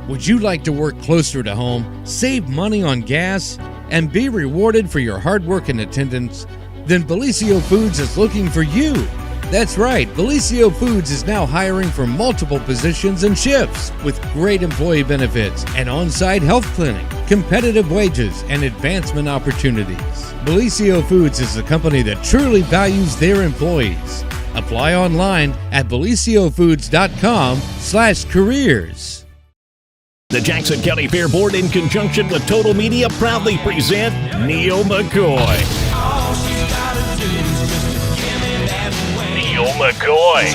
Would you like to work closer to home, save money on gas, and be rewarded for your hard work and attendance? Then Bellisio Foods is looking for you. That's right, Bellisio Foods is now hiring for multiple positions and shifts with great employee benefits, an on-site health clinic, competitive wages, and advancement opportunities. Bellisio Foods is a company that truly values their employees. Apply online at BellisioFoods.com/careers. The Jackson County Fair Board, in conjunction with Total Media, proudly present Neil McCoy. Neil McCoy.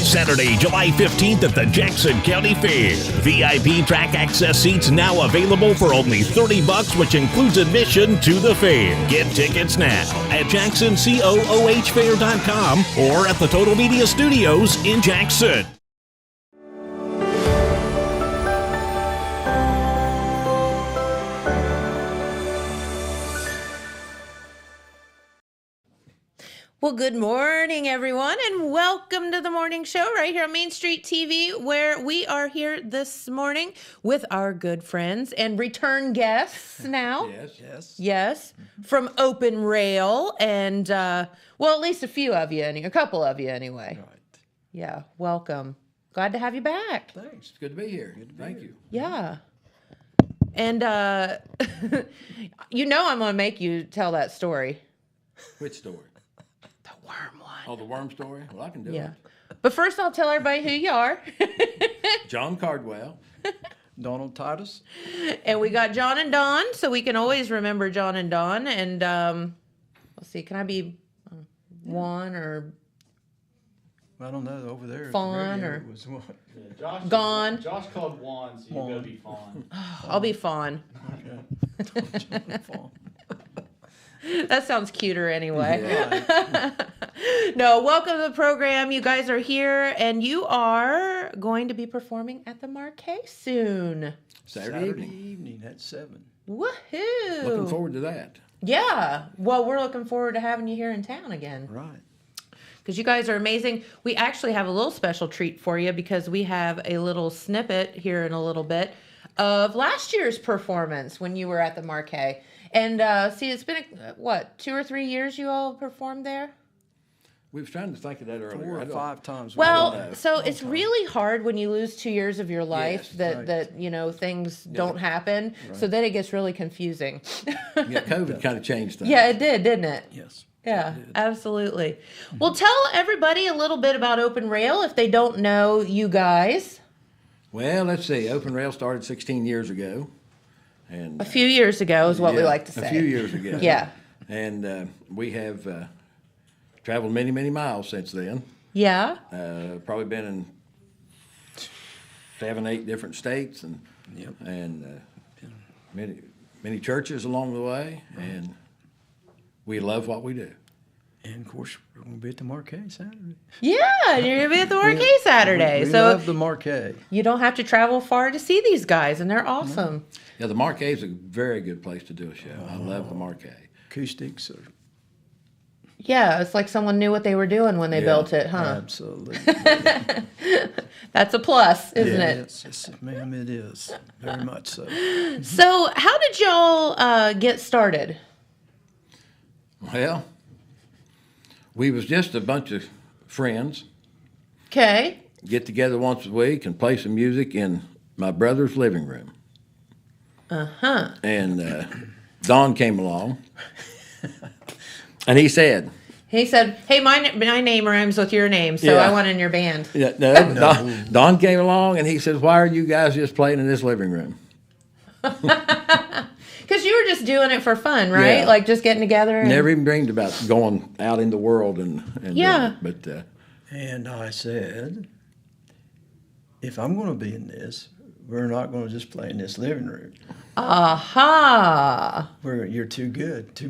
Saturday, July 15th at the Jackson County Fair. VIP track access seats now available for only $30, which includes admission to the fair. Get tickets now at JacksonCooHfair.com or at the Total Media Studios in Jackson. Well, good morning, everyone, and welcome to the morning show right here on Main Street TV, where we are here this morning with our good friends and return guests now. Yes. From Open Rail, and, well, at least a few of you, a couple of you anyway. Right. Yeah, welcome. Glad to have you back. Thanks. It's good to be here. Thank you. Yeah. And, you know I'm going to make you tell that story. Which story? Worm one. Oh, the worm story? Well, I can do Yeah. But first, I'll tell everybody who you are. it. John Cardwell. Donald Titus. And we got John and Don, so we can always remember John and Don. And let's see, can I be Juan or I don't know, over there. Fawn the or- radio was what? Yeah, Josh Gone. Josh called Juan, so you Juan. gotta be Fawn. I'll be Fawn. Okay. Fawn. That sounds cuter anyway. Yeah. No, welcome to the program. You guys are here, and you are going to be performing at the Markay soon. Saturday evening. evening at 7. Woohoo! Looking forward to that. Yeah. Well, we're looking forward to having you here in town again. Right. Because you guys are amazing. We actually have a little special treat for you because we have a little snippet here in a little bit of last year's performance when you were at the Markay. And see, it's been, 2 or 3 years you all performed there? We was trying to think of that earlier. 4 I or don't- 5 times. Well, so it's really hard when you lose 2 years of your life Yes, that things don't happen. So then it gets really confusing. Yeah, COVID kind of changed things. Yeah, it did, didn't it? Yes. Yeah, absolutely. Well, tell everybody a little bit about Open Rail if they don't know you guys. Well, let's see. Open Rail started 16 years ago. And A few years ago is what we yeah, like to say. A few years ago. Yeah. And we have traveled many, many miles since then. Yeah. Probably been in 7, 8 different states and Yep. and many churches along the way. And we love what we do. And of course, we're going to be at the Markay Saturday. Yeah, and you're going to be at the Markay Saturday. We so love the Markay. you don't have to travel far to see these guys, and they're awesome. Yeah, the Markay is a very good place to do a show. I love the Markay. Acoustics are Yeah, it's like someone knew what they were doing when they Yeah, built it, huh? absolutely. That's a plus, isn't Yeah, it? Yes, ma'am, it is. Very much so. So how did y'all get started? Well, we was just a bunch of friends, Okay. get together once a week and play some music in my brother's living room. Uh-huh. And Don came along, and he said, He said, hey, my name rhymes with your name, so Yeah. I want in your band. yeah, no, Don came along, and he said, why are you guys just playing in this living room? Because you were just doing it for fun, right? Yeah. Like just getting together. And... Never even dreamed about going out in the world and Yeah. doing it. But And I said, if I'm going to be in this, we're not going to just play in this living room. Aha. You're too good, too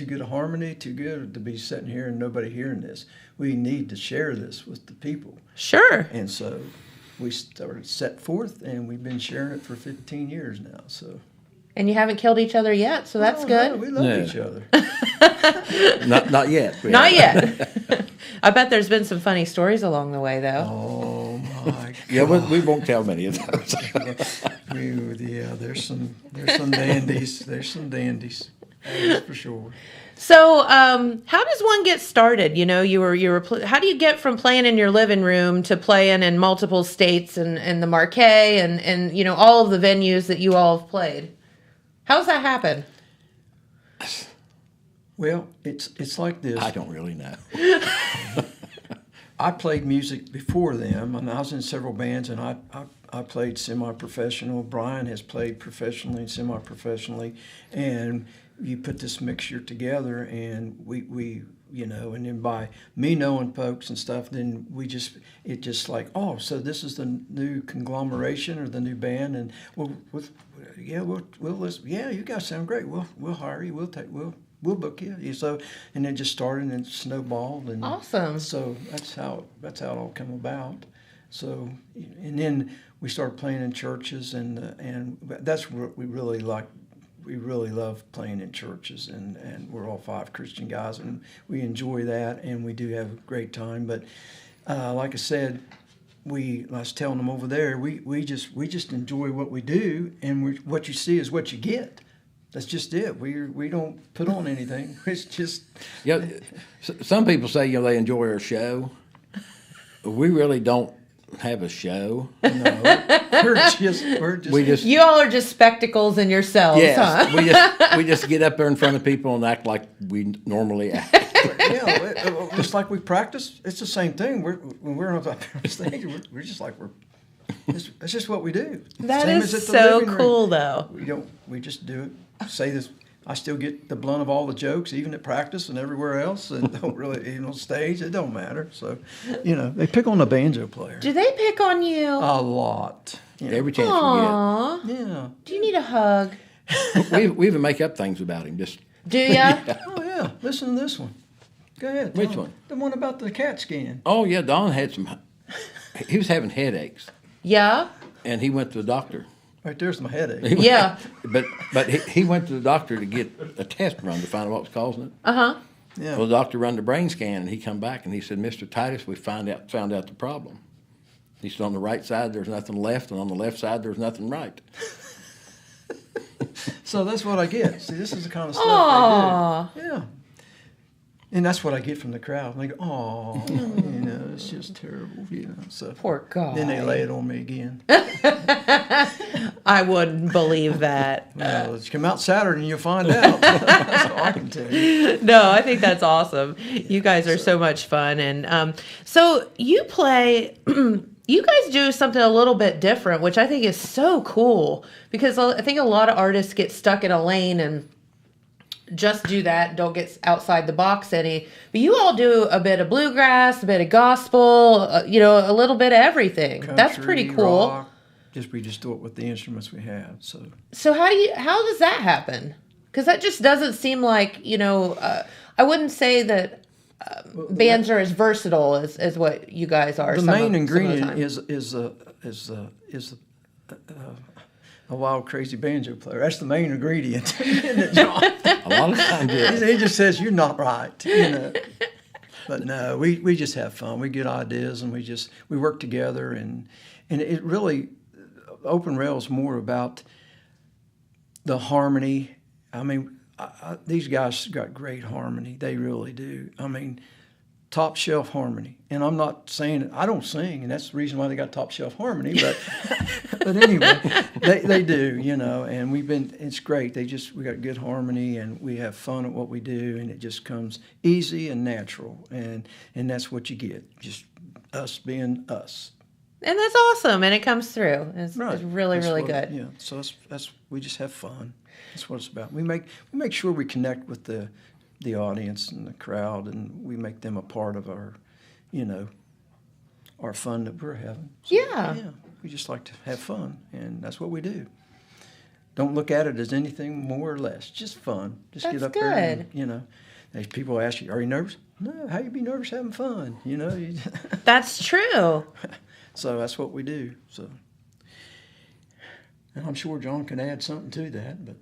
good a harmony, too good to be sitting here and nobody hearing this. We need to share this with the people. Sure. And so we started set forth, and we've been sharing it for 15 years now. So And you haven't killed each other yet, so that's good. No, we love No. each other. not yet. Not yet. I bet there's been some funny stories along the way, though. Oh, My Yeah, we won't tell many of those. there's some dandies. There's some dandies, that's for sure. So, how does one get started? You know, how do you get from playing in your living room to playing in multiple states and the Markay and you know all of the venues that you all have played? How's that happen? Well, it's like this. I don't really know. I played music before them, and I was in several bands, and I played semi-professional. Brian has played professionally and semi-professionally, and you put this mixture together, and we you know, and then by me knowing folks and stuff, then it just like, oh, so this is the new conglomeration or the new band, and we'll listen. Yeah, you guys sound great. We'll hire you. We'll book you. So, and it just started and it snowballed, and Awesome. So that's how it all came about. So, and then we started playing in churches, and that's what we really like. We really love playing in churches, and we're all 5 Christian guys, and we enjoy that, and we do have a great time. But like I said, I was telling them over there, we just enjoy what we do, and what you see is what you get. That's just it. We don't put on anything. It's just Yeah, some people say they enjoy our show. We really don't have a show. no. We just You all are just spectacles in yourselves, huh? yes, we just get up there in front of people and act like we normally act. just like we practice. It's the same thing. When we're on the stage, we're just like it's just what we do. That Same is as at the so living room. cool, though. We just do it. Say this. I still get the blunt of all the jokes, even at practice and everywhere else, and don't really, on stage, it don't matter. So, they pick on the banjo player. Do they pick on you? A lot. Every chance Aww. Yeah. Do you need a hug? we get. We even make up things about him. Just Do ya? Oh, yeah. Listen to this one. Go ahead. Which Tom. one? The one about the CAT scan. oh yeah, Don had some. He was having headaches, Yeah? and he went to the doctor. Right there's my headache. Yeah. But he went to the doctor to get a test run to find out what was causing it. Uh-huh. Yeah. Well, the doctor run the brain scan, and he come back and he said, "Mr. Titus, we found out the problem." He said, "On the right side there's nothing left, and on the left side there's nothing right." So that's what I get. See, this is the kind of stuff Aw. I do. Yeah. And that's what I get from the crowd. And they go, oh, it's just terrible, So Poor guy. then they lay it on me again. I wouldn't believe that. Well, let's come out Saturday and you'll find out. That's all I can tell you. No, I think that's awesome. You guys are so much fun. And so you play, you guys do something a little bit different, which I think is so cool, because I think a lot of artists get stuck in a lane and just do that, don't get outside the box any. But you all do a bit of bluegrass, a bit of gospel, a little bit of everything. That's pretty Country, cool. rock, we just do it with the instruments we have. So how does that happen? Because that just doesn't seem like, I wouldn't say that bands are as versatile as what you guys are. The main ingredient time. is a wild, crazy banjo player. That's the main ingredient. Isn't it, John? A lot of times, yeah. He just says, you're not right. But no, we just have fun. We get ideas, and we work together, and it really, Open Rail is more about the harmony. I mean, these guys got great harmony. They really do. I mean, top shelf harmony. And I'm not saying I don't sing, and that's the reason why they got top shelf harmony. But but anyway, they do, and it's great. We got good harmony, and we have fun at what we do, and it just comes easy and natural, and that's what you get, just us being us. And that's awesome, and it comes through. It's really, That's really what- good. Yeah, so that's we just have fun. That's what it's about. We make sure we connect with the audience and the crowd, and we make them a part of our, our fun that we're having. So, Yeah. We just like to have fun, and that's what we do. Don't look at it as anything more or less. Just fun. Just That's get up there good. and, if people ask you, are you nervous? No, how you be nervous having fun? That's true. So that's what we do. So, and I'm sure John can add something to that, but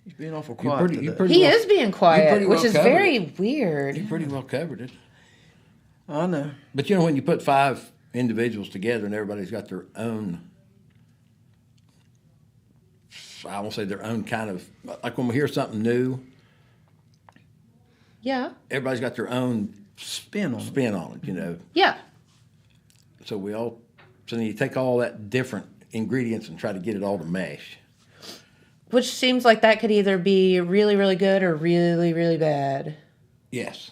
he's being awful quiet today. He is being quiet, pretty well which is covered very it. weird. You pretty well covered it. I know. But when you put five individuals together, and everybody's got their own. I won't say their own kind of, like when we hear something new, Yeah. everybody's got their own Spin on it. spin on it, you know. Yeah. So then you take all that different ingredients and try to get it all to mesh. Which seems like that could either be really, really good or really, really bad. Yes.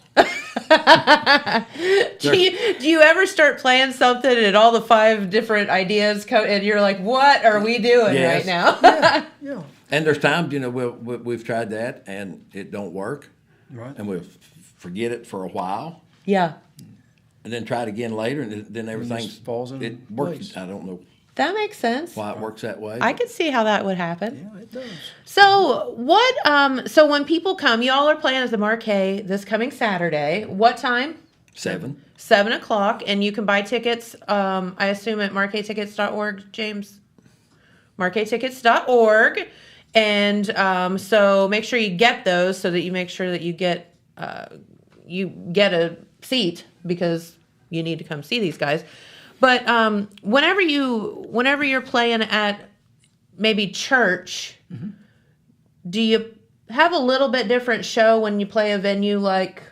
Do you ever start playing something and all the 5 different ideas come and you're like, what are we doing Yes. right now? Yeah. And there's times, you know, we've tried that and it don't work. Right. And we'll forget it for a while Yeah. and then try it again later, and then everything just falls in it works. place. I don't know That makes sense. why it works that way. I could see how that would happen. Yeah, it does. So what? So when people come, y'all are playing at the Markay this coming Saturday. What time? 7. 7:00, and you can buy tickets. I assume at markaytickets.org, James. Markaytickets.org, and so make sure you get those so that you make sure that you get a seat because you need to come see these guys. But whenever you're playing at maybe church, do you have a little bit different show when you play a venue like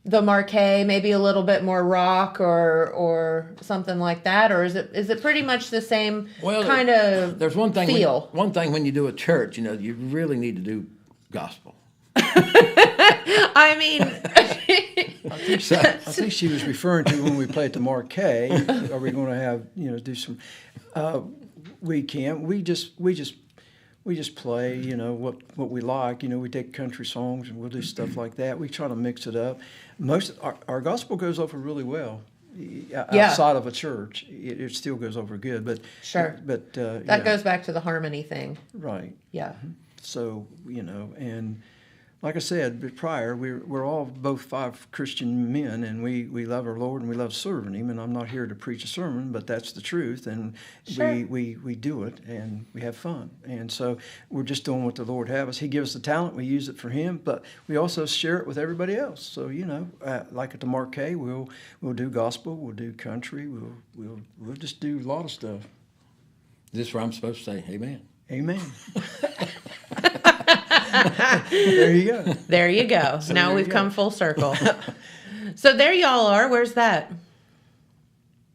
the Markay, maybe a little bit more rock or something like that, or is it pretty much the same kind of There's one thing feel? one thing when you do a church, you know, you really need to do gospel. I mean, I think she was referring to when we play at the Markay. Are we going to have do some? We can't. We just play. What we like. We take country songs and we'll do stuff like that. We try to mix it up. Most our gospel goes over really well. Outside of a church, it still goes over good. But Sure. But that goes back to the harmony thing. right. Yeah. So and like I said prior, we're all both 5 Christian men, and we love our Lord and we love serving Him. And I'm not here to preach a sermon, but that's the truth. And Sure. we do it and we have fun. And so we're just doing what the Lord has us. He gives us the talent, we use it for Him, but we also share it with everybody else. So like at the Markay, we'll do gospel, we'll do country, we'll just do a lot of stuff. This is where I'm supposed to say amen. Amen. There you go. There you go. Now we've come full circle. So there y'all are. Where's that?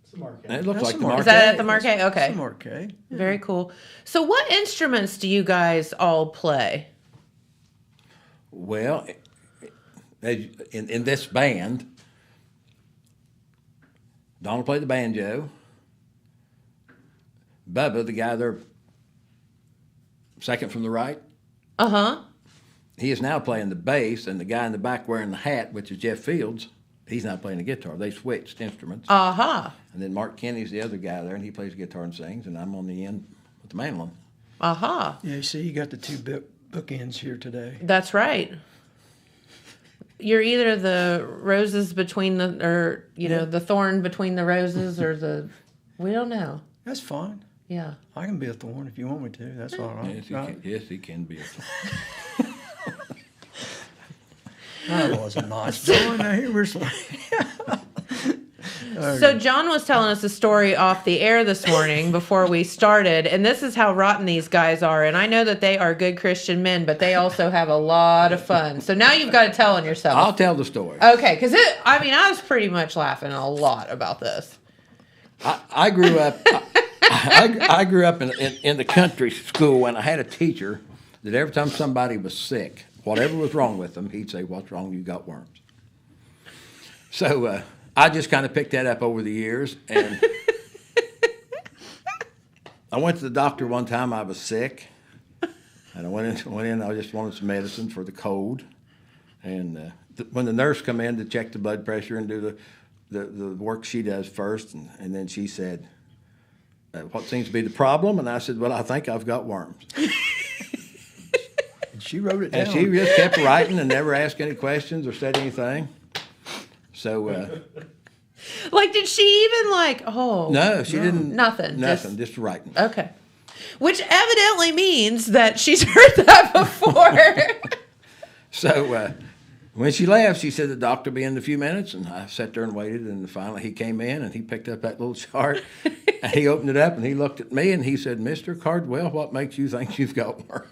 It's a market. And it looks That's like a the Markay. Is that at the Markay? That's Okay. the Markay. Very cool. So what instruments do you guys all play? Well, in this band, Donald played the banjo. Bubba, the guy there, second from the right, Uh-huh. he is now playing the bass, and the guy in the back wearing the hat, which is Jeff Fields, he's now playing the guitar. They switched instruments. Uh-huh. And then Mark Kenny's the other guy there, and he plays guitar and sings, and I'm on the end with the mandolin. Uh-huh. Yeah, see, you got the 2 bookends here today. That's right. You're either the roses between the thorn between the roses or we don't know. That's fine. Yeah. I can be a thorn if you want me to. That's all right. Yes, he can be. That wasn't nice. John, now here we're So John was telling us a story off the air this morning before we started, and this is how rotten these guys are. And I know that they are good Christian men, but they also have a lot of fun. So now you've got to tell on yourself. I'll tell the story. Okay, because I was pretty much laughing a lot about this. I grew up. I grew up in the country school, and I had a teacher that every time somebody was sick, whatever was wrong with them, he'd say, "What's wrong? You got worms." So I just kind of picked that up over the years, and I went to the doctor one time. I was sick, and I went in. I just wanted some medicine for the cold, and when the nurse come in to check the blood pressure and do the work she does first, and then she said, "What seems to be the problem?" And I said, "Well, I think I've got worms." And she wrote it down. And she just kept writing and never asked any questions or said anything. So, Did she even no, she didn't. Nothing. Just writing. Okay. Which evidently means that she's heard that before. So, When she left, she said the doctor will be in a few minutes, and I sat there and waited, and finally he came in, and he picked up that little chart, and he opened it up, and he looked at me, and he said, "Mr. Cardwell, what makes you think you've got worms?"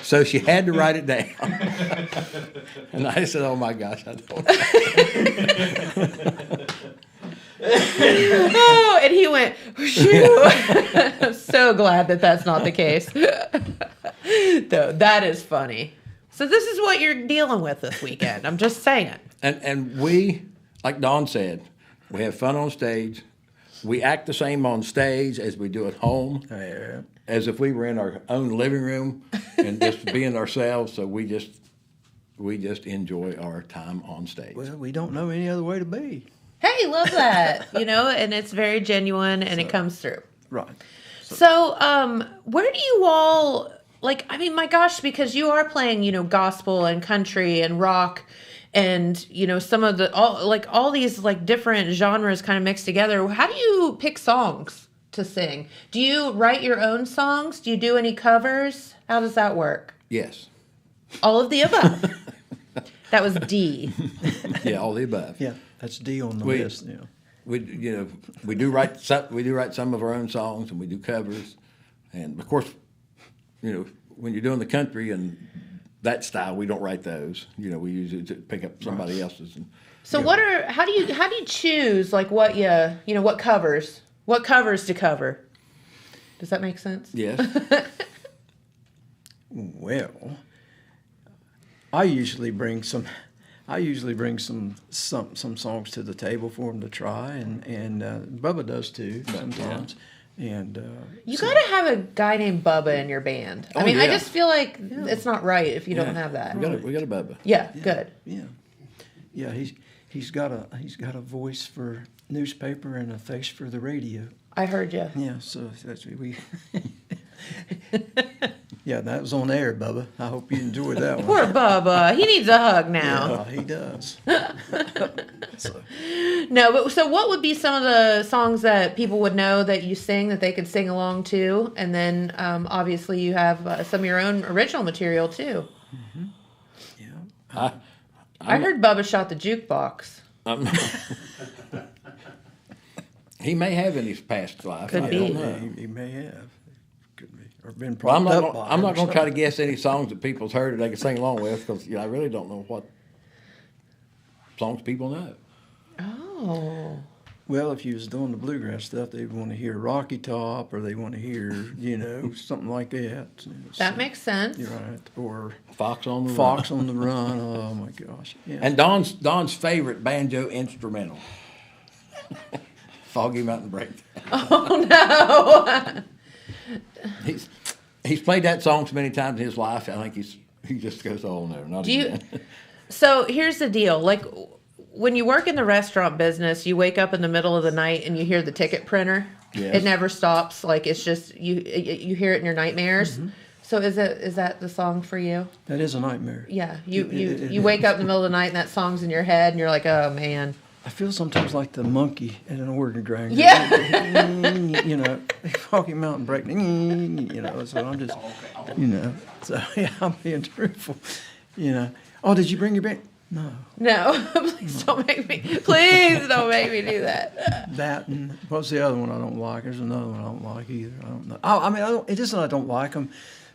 So she had to write it down. And I said, "Oh, my gosh, I don't know." Oh, and he went, "Phew." I'm so glad that that's not the case. Though, that is funny. So this is what you're dealing with this weekend. I'm just saying. And we, like Don said, we have fun on stage. We act the same on stage as we do at home, as if we were in our own living room and just being ourselves. So we just enjoy our time on stage. Well, we don't know any other way to be. Hey, love that. And it's very genuine and it comes through. Right. So, where do you all, my gosh, because you are playing, gospel and country and rock and, some of all these different genres kind of mixed together. How do you pick songs to sing? Do you write your own songs? Do you do any covers? How does that work? Yes. All of the above. That was D. Yeah, all the above. Yeah, that's D on the list. Yeah. We do write some of our own songs, and we do covers, and of course, when you're doing the country and that style, we don't write those. We usually pick up somebody else's. And, so how do you choose what covers to cover? Does that make sense? Yes. Well, I usually bring some songs to the table for them to try, and Bubba does too sometimes. And you got to have a guy named Bubba in your band. Oh, I just feel like it's not right if you don't have that. We got a Bubba. Yeah, good. Yeah. He's got a voice for newspaper and a face for the radio. I heard you. Yeah, so that's we. Yeah, that was on air, Bubba. I hope you enjoyed that one. Poor Bubba. He needs a hug now. Yeah, he does. No, but so what would be some of the songs that people would know that you sing that they could sing along to? And then obviously you have some of your own original material too. Mm-hmm. Yeah. I heard Bubba shot the jukebox. He may have in his past life. Could be. Don't know. He may have. Could be. Or been Well, I'm propped up. not going to try to guess any songs that people's heard that they can sing along with, because I really don't know what songs people know. Oh. Well, if you was doing the bluegrass stuff, they'd want to hear Rocky Top, or they want to hear, something like that. That makes sense. You're right. Or Fox on the Fox Run. on the Run. Oh my gosh. Yeah. And Don's favorite banjo instrumental, Foggy Mountain Breakdown. Oh no. He's played that song so many times in his life. I think he just goes, "Oh no, not again." So here's the deal. When you work in the restaurant business, you wake up in the middle of the night and you hear the ticket printer. Yes. It never stops. It's just you hear it in your nightmares. Mm-hmm. So is that the song for you? That is a nightmare. Yeah. You wake up in the middle of the night and that song's in your head and you're like, oh man. I feel sometimes like the monkey at an organ grinder. Yeah. Foggy Mountain Breakdown. So I'm just, So yeah, I'm being truthful. Oh, did you bring your band? No. Please don't make me. Please don't make me do that. That and what's the other one I don't like? There's another one I don't like either. I don't know. It isn't I don't like them,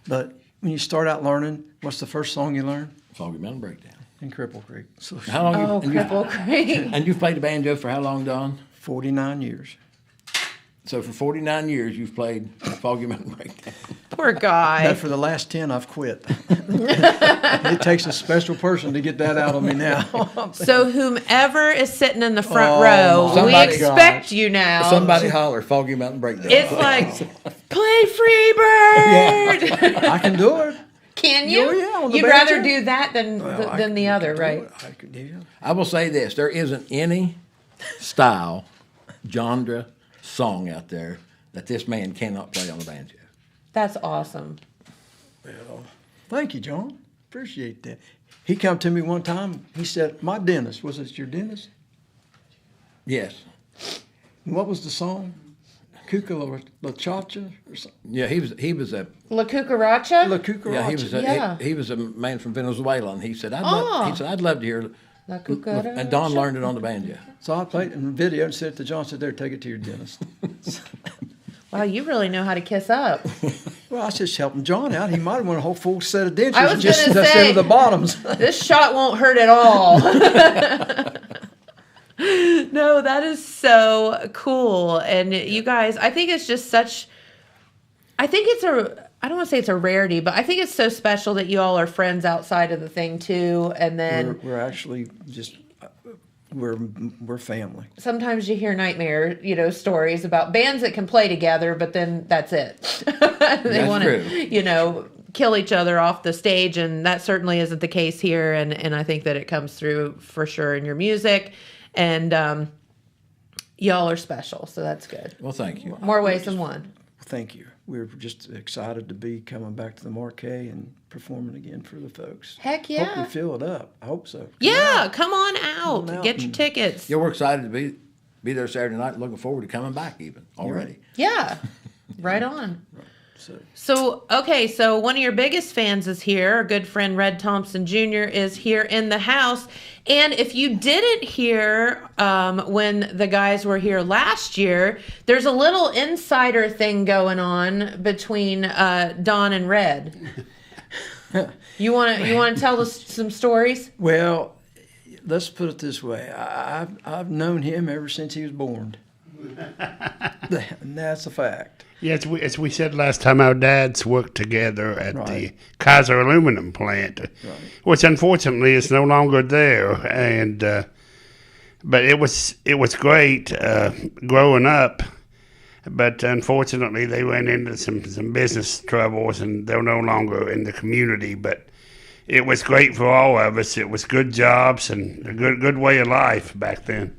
but when you start out learning, what's the first song you learn? Foggy Mountain Breakdown. In Cripple Creek. So How long? Cripple Creek. And you've played the banjo for how long, Don? 49 years. So for 49 years, you've played Foggy Mountain Breakdown. Poor guy. But for the last 10, I've quit. It takes a special person to get that out of me now. So whomever is sitting in the front row, we somebody- expect you now. Somebody holler Foggy Mountain Breakdown. It's like, play Freebird. I can do it. Can you? Oh, yeah, on the You'd banjo. rather do that than the other, right? I could do it. I will say this: there isn't any style, genre, song out there that this man cannot play on the banjo. That's awesome. Well, thank you, John. Appreciate that. He come to me one time. He said, "My dentist, was it your dentist? Yes. And what was the song?" Cuca La Chacha or something. Yeah, he was a La Cucaracha? La Cucaracha. Yeah. he was a man from Venezuela, and he said Oh. I'd love to hear. La Cucaracha. And Don learned it on the banjo. So I played in the video and said to John, said, there, take it to your dentist. Wow, you really know how to kiss up. Well, I was just helping John out. He might have wanted a whole full set of dentures I was and just gonna instead say, of the bottoms. This shot won't hurt at all. No, that is so cool. And you guys, I think it's just such, I don't want to say it's a rarity, but I think it's so special that you all are friends outside of the thing too. And then We're actually just, we're family. sometimes you hear nightmare, stories about bands that can play together, but then that's it. They want to, kill each other off the stage, and that certainly isn't the case here. And I think that it comes through for sure in your music, and y'all are special, so that's good. Well, thank you. More ways than one. Thank you. We're just excited to be coming back to the Markay and performing again for the folks. Heck yeah. Hope we fill it up. I hope so. Yeah, come on out. Come on out Get your and- tickets. Yeah, we're excited to be there Saturday night. Looking forward to coming back even already. Yeah, right on. So So one of your biggest fans is here. Our good friend Red Thompson Jr. is here in the house. And if you didn't hear when the guys were here last year, there's a little insider thing going on between Don and Red. You want to tell us some stories? well, let's put it this way. I've known him ever since he was born. And that's a fact. Yeah, as we said last time, our dads worked together at the Right. Kaiser aluminum plant, which unfortunately is no longer there. And but it was great growing up. But unfortunately, they ran into some business troubles, and they're no longer in the community. But it was great for all of us. It was good jobs and a good way of life back then.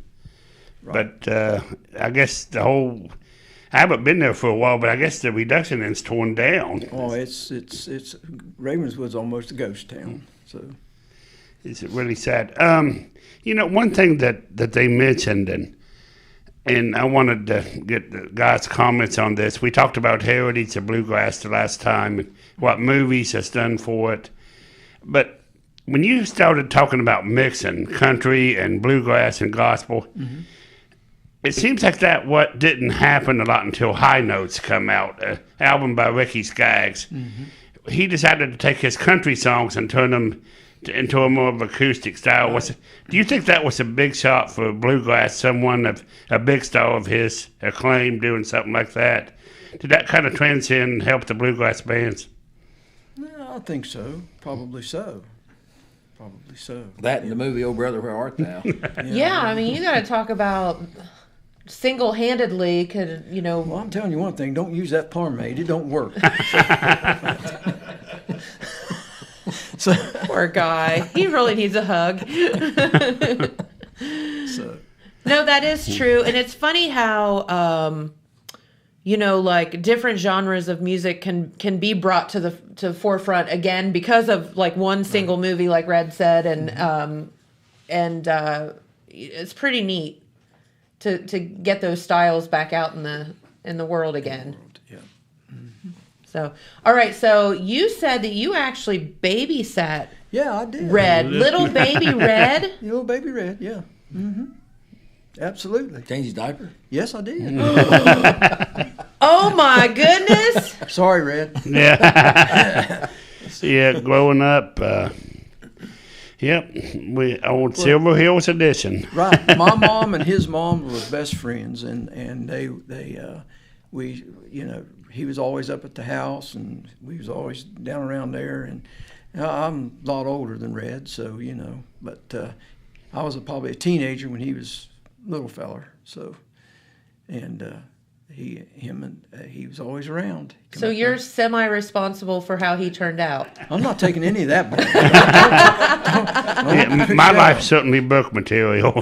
Right. But I guess I haven't been there for a while, but I guess the reduction is torn down. Oh, it's Ravenswood's almost a ghost town. So It's really sad. One thing that they mentioned, and I wanted to get the guys' comments on this. We talked about heritage of bluegrass the last time and what movies has done for it. But when you started talking about mixing country and bluegrass and gospel, it seems like what didn't happen a lot until High Notes come out, an album by Ricky Skaggs. He decided to take his country songs and turn them into a more of acoustic style. Do you think that was a big shot for bluegrass, someone of a big star of his acclaim doing something like that? Did that kind of transcend help the bluegrass bands? no, I think so. Probably so. That and the movie Oh Brother, Where Art Thou? Yeah, I mean, you got to talk about single-handedly could, Well, I'm telling you one thing. Don't use that pomade. It don't work. So, Poor guy. He really needs a hug. No, that is true. And it's funny how, like different genres of music can be brought to the forefront again because of like one single movie, like Red said. And it's pretty neat to get those styles back out in the world again. yeah. So, all right. So you said that you actually babysat Yeah, I did. Red, little baby Red. Little baby Red, yeah. Absolutely. Change his diaper? Yes, I did. Oh my goodness! Sorry, Red. Yeah. Yeah, growing up, we owned Silver Hills Edition. Right. My mom and his mom were best friends, and he was always up at the house, and we was always down around there. And I'm a lot older than Red, so but I was probably a teenager when he was a little feller. So, and he was always around. So you're semi-responsible for how he turned out. I'm not taking any of that. Yeah, my life certainly book material.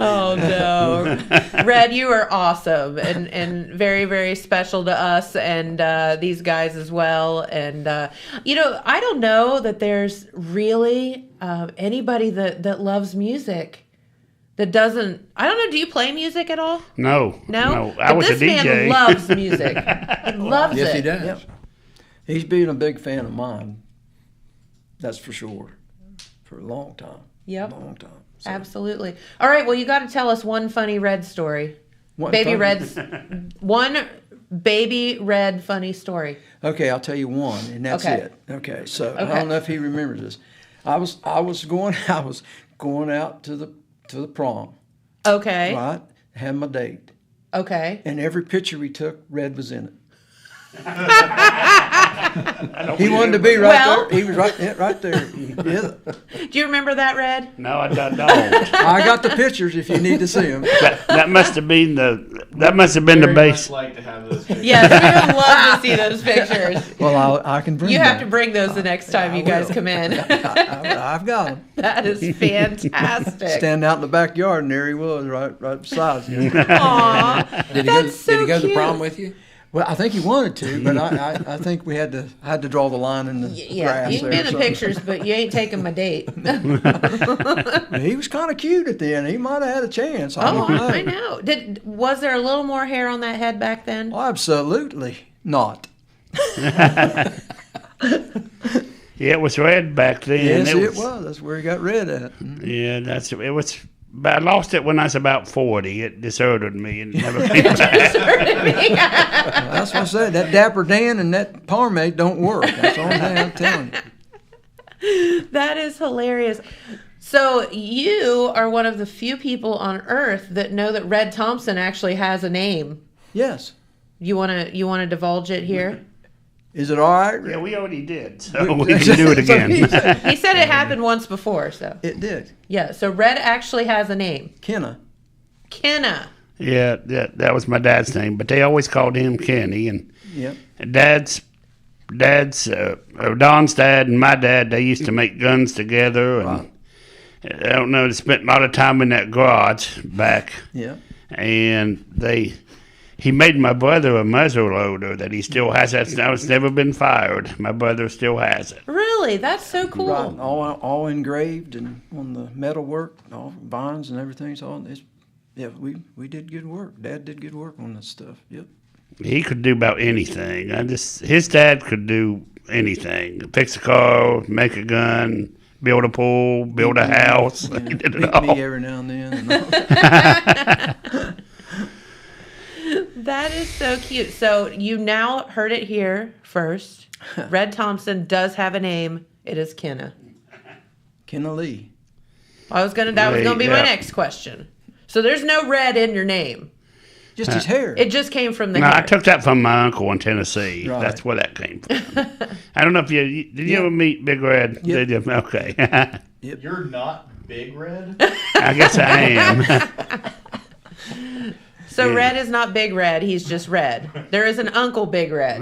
Oh no, Red, you are awesome and very, very special to us and these guys as well. And I don't know that there's really anybody that loves music that doesn't, I don't know, do you play music at all? No. No? I But was this a DJ. man loves music. He loves Yes, it. he does. Yep. He's been a big fan of mine. That's for sure. For a long time. Yep. Long time. So, Absolutely. All right, well, you got to tell us one funny Red story. one Baby funny- Red's, one Baby Red funny story. Okay, I'll tell you one, and that's Okay. it. Okay, so I Okay. don't know if he remembers this. I was going out to the prom, Okay. right? Had my date, Okay. and every picture we took, Red was in it. He wanted to be right Well- there. He was right there. Yeah. Do you remember that, Red? No, I don't. I got the pictures if you need to see them. that must have been the Very base. much like to have those pictures. Yes, we would love to see those pictures. Well, I can bring You them. have to bring those the next time you guys come in. I've got them. That is fantastic. Standing out in the backyard, and there he was, right beside you. Aw, Did he go? that's so Did he go to the cute. prom with you? Well, I think he wanted to, but I think we had to draw the line in the Yeah, grass you can there. be in the so- pictures, but you ain't taking my date. He was kind of cute at the end. He might have had a chance. I Oh, don't know. I know. Was there a little more hair on that head back then? Oh, absolutely not. Yeah, it was red back then. Yes, it was. That's where he got red at. Yeah, it was. But I lost it when I was about 40. It disordered me and never came back. That's what I said. That Dapper Dan and that pomade don't work. That's the only thing I'm telling you. That is hilarious. So you are one of the few people on Earth that know that Red Thompson actually has a name. Yes. You wanna divulge it here? Is it all right? Yeah, we already did, so we can do it again. He said it happened once before, so It did. yeah. So Red actually has a name, Kenna. Kenna. Yeah, that was my dad's name, but they always called him Kenny. And Yep. Don's dad and my dad, they used to make guns together. And Right. I don't know, they spent a lot of time in that garage back. Yeah. And he made my brother a muzzle loader that he still has. Now it's never been fired. My brother still has it. Really, that's so cool. Right. All engraved and on the metal work, all vines and everything. So yeah, we did good work. Dad did good work on this stuff. Yep. He could do about anything. His dad could do anything. Fix a car, make a gun, build a pool, build a house. Yeah, He did it beat all. me every now and then. And all. That is so cute. So you now heard it here first. Red Thompson does have a name. It is Kenna. Kenna Lee. That was gonna be my Yeah. next question. So there's no red in your name. Just his hair. It just came from the No, hair. I took that from my uncle in Tennessee. Right. That's where that came from. I don't know if did you ever meet Big Red? Yep. Did you? Okay. You're not Big Red? I guess I am. So Yeah. Red is not Big Red. He's just Red. There is an Uncle Big Red.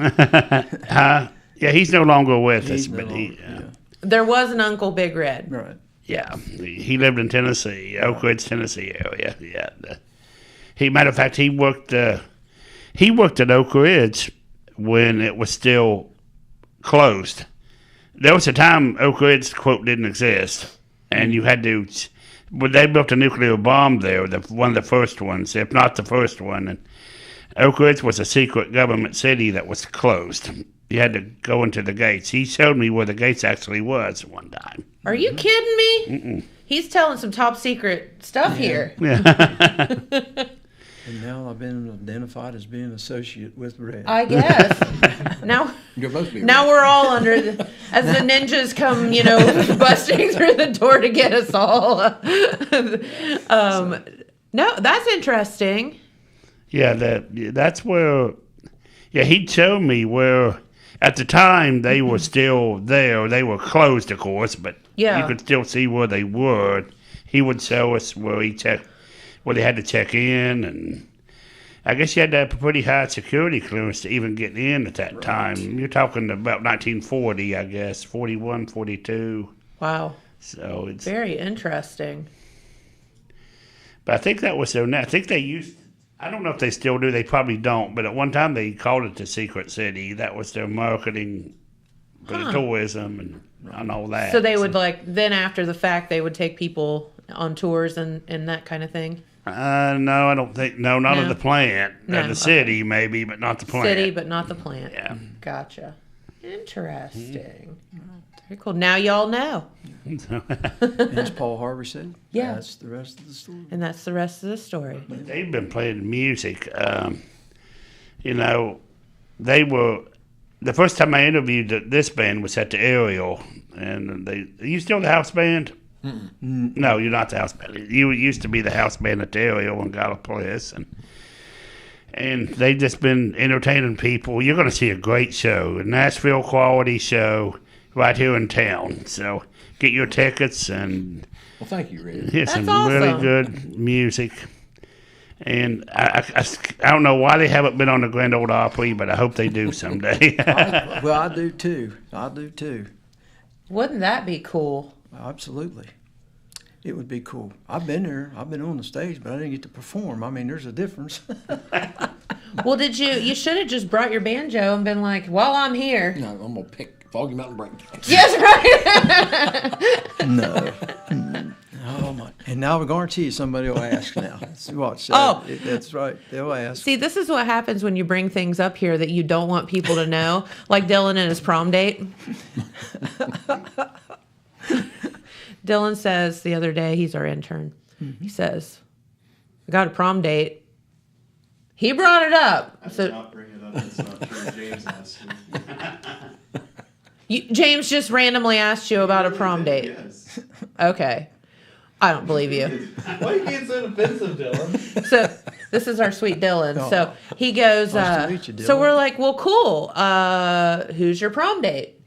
Yeah, he's no longer with us, He's no but longer, yeah. There was an Uncle Big Red. Right. yeah, he lived in Tennessee, Oak Ridge, Tennessee area. Yeah. Matter of fact, he worked at Oak Ridge when it was still closed. There was a time Oak Ridge, quote, didn't exist, and you had to. Well, they built a nuclear bomb there, one of the first ones, if not the first one. And Oak Ridge was a secret government city that was closed. You had to go into the gates. He showed me where the gates actually was one time. Are you kidding me? He's telling some top secret stuff here. And now I've been identified as being associate with Red. I guess. Now You're supposed to be. Now we're all under as the ninjas come, busting through the door to get us all. No, that's interesting. Yeah, that's where. Yeah, he'd show me where. At the time, they were still there. They were closed, of course, but Yeah. you could still see where they were. He would show us where they had to check in, and I guess you had to have a pretty high security clearance to even get in at that time. You're talking about 1940, I guess, 41, 42. Wow. So it's. Very interesting. But I think that was I think they used. I don't know if they still do. They probably don't. But at one time they called it the Secret City. That was their marketing for the tourism and all that. So they would then after the fact, they would take people on tours and that kind of thing? No, I don't think. No, not No? of the plant. No, The city, maybe, but not the plant. City, but not the plant. Yeah. Gotcha. Interesting. Very cool. Now y'all know. And as Paul Harvey said, Yeah. that's the rest of the story. And that's the rest of the story. They've been playing music. You know, they were. The first time I interviewed this band was at the Ariel, and are you still the house band? No, you're not the house band. You used to be the house band at the Ariel in Gallipolis, and they've just been entertaining people. You're going to see a great show, a Nashville quality show right here in town. So get your tickets and Well, thank you, Red. hear That's some awesome. really good music. And I don't know why they haven't been on the Grand Ole Opry, but I hope they do someday. Well, I do too. Wouldn't that be cool? Absolutely. It would be cool. I've been there. I've been on the stage, but I didn't get to perform. I mean, there's a difference. Well, you should have just brought your banjo and been like, while I'm here. No, I'm gonna pick Foggy Mountain Breakdance. Yes, right. No. Oh my! And now I guarantee you somebody will ask now. Watch. Oh. That's right. They'll ask. See, this is what happens when you bring things up here that you don't want people to know, like Dylan and his prom date. Dylan says the other day, he's our intern. He says, I got a prom date. He brought it up. I did not bring it up. That's not true. James asked me. James just randomly asked you about a prom date. Yes. Okay. I don't believe you. Why you can't say offensive, Dylan? So this is our sweet Dylan. So he goes, Nice to meet you, Dylan. so we're like, well, cool. Who's your prom date?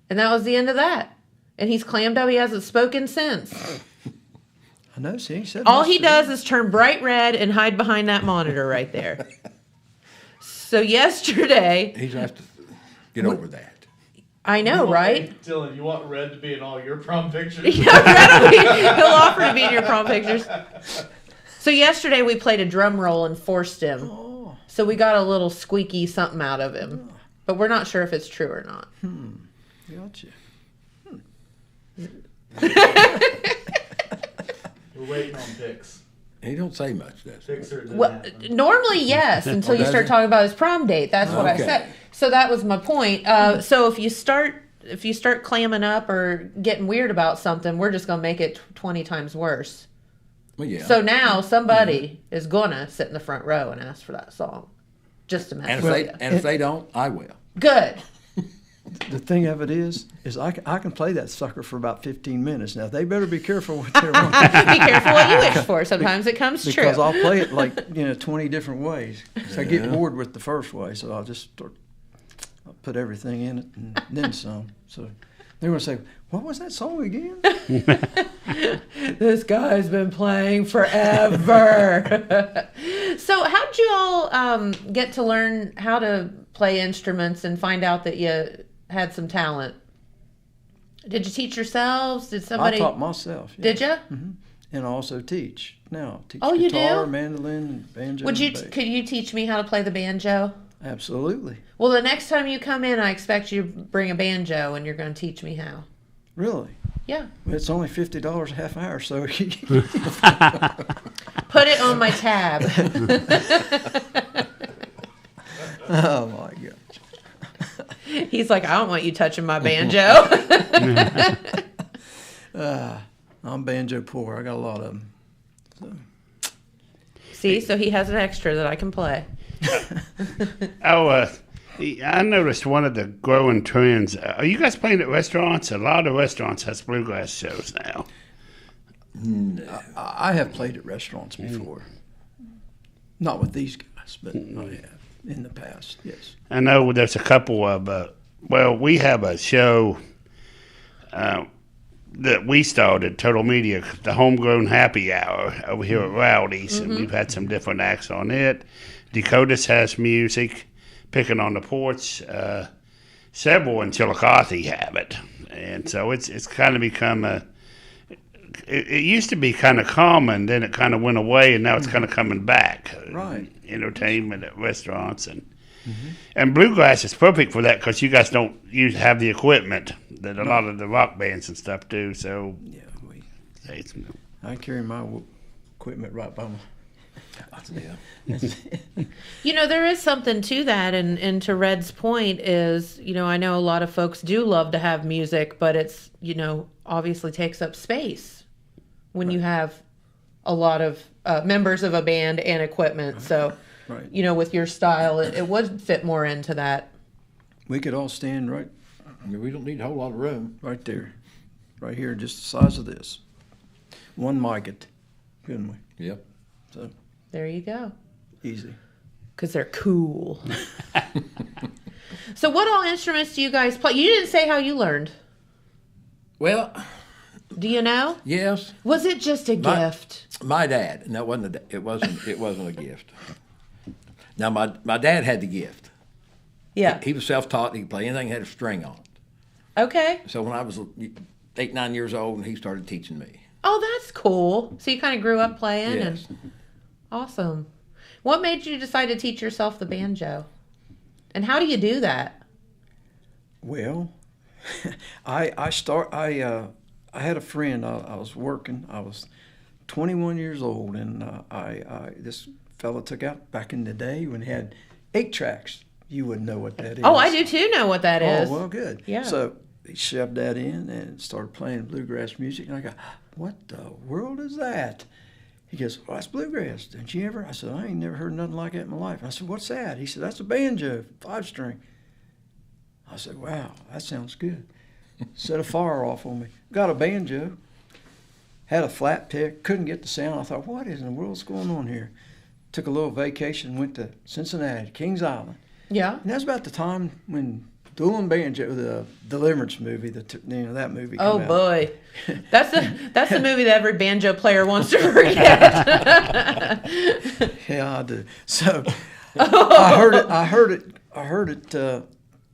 And that was the end of that. And he's clammed up. He hasn't spoken since. I know. See, he said All most he of does it. is turn bright red and hide behind that monitor right there. So yesterday, He's gonna have to get over that. I know, right? Dylan, you want Red to be in all your prom pictures? He'll offer to be in your prom pictures. So yesterday we played a drum roll and forced him. Oh. So we got a little squeaky something out of him. But we're not sure if it's true or not. Gotcha. We're waiting on pics. He don't say much, does he? Pics are Well, normally, yes, until you does start he? talking about his prom date. That's what I Okay. said. So that was my point. So if you start clamming up or getting weird about something, we're just gonna make it 20 times worse. Well, yeah. So now somebody is gonna sit in the front row and ask for that song, just to mess and with if you. they and if they don't, I will. Good. The thing of it is I can play that sucker for about 15 minutes. Now they better be careful what they're on. Be careful what you wish for. Sometimes it comes Because true. I'll play it like 20 different ways. So I get bored with the first way, so I'll put everything in it and then some. So they're going to say, "What was that song again?" This guy's been playing forever. So how'd you all get to learn how to play instruments and find out that you had some talent? Did you teach yourselves? Did somebody? I taught myself. Yeah. Did you? And I also teach now. Teach Oh, you guitar, do? mandolin, banjo. Would you? and bass. Could you teach me how to play the banjo? Absolutely. Well, the next time you come in, I expect you to bring a banjo, and you're going to teach me how. Really? Yeah. It's only $50 a half hour, so Put it on my tab. oh my God. He's like, I don't want you touching my banjo. I'm banjo poor. I got a lot of them. See, so he has an extra that I can play. I noticed one of the growing trends. Are you guys playing at restaurants? A lot of restaurants has bluegrass shows now. I have played at restaurants before. Not with these guys, but I have in the past, yes. I know there's a couple of, we have a show that we started, Total Media, the Homegrown Happy Hour over here at Rowdy's, and we've had some different acts on it. Dakotas has music, Picking on the Porch. Several in Chillicothe have it. And so it's kind of become it used to be kind of common, then it kind of went away, and now it's kind of coming back. Right. Entertainment at restaurants and bluegrass is perfect for that because you guys don't have the equipment that a lot of the rock bands and stuff do. So Yeah, I carry my equipment right by my. Yeah. You know, there is something to that, and to Red's point is, you know, I know a lot of folks do love to have music, but it's, you know, obviously takes up space when you have a lot of members of a band and equipment. So, Right. you know, with your style, it would fit more into that. We could all stand right I mean, we don't need a whole lot of room. there, right here, just the size of this. One mic, couldn't we? Yep. So There you go. easy. Because they're cool. So what all instruments do you guys play? You didn't say how you learned. Well, Do you know? yes. Was it just a gift? My dad. No, it wasn't a gift. Now my dad had the gift. Yeah. He was self-taught. He could play anything that had a string on it. Okay. So when I was 8, 9 years old, and he started teaching me. Oh, that's cool. So you kind of grew up playing. Yes. And awesome. What made you decide to teach yourself the banjo? And how do you do that? Well, I had a friend. I was working. I was 21 years old, and this fella took out back in the day when he had 8 tracks. You wouldn't know what that is. Oh, I do too know what that is. Oh, well, good. Yeah. So he shoved that in and started playing bluegrass music, and I go, "What the world is that?" He goes, "Well, that's bluegrass. Didn't you ever?" I said, "I ain't never heard nothing like that in my life." And I said, "What's that?" He said, "That's a banjo, 5-string." I said, "Wow, that sounds good." Set a fire off on me. Got a banjo. Had a flat pick. Couldn't get the sound. I thought, what in the world's going on here? Took a little vacation. Went to Cincinnati, Kings Island. Yeah. And that's about the time when Dueling Banjo, the Deliverance movie, that movie. Oh came out. boy, that's the movie that every banjo player wants to forget. Yeah, I do. So I heard it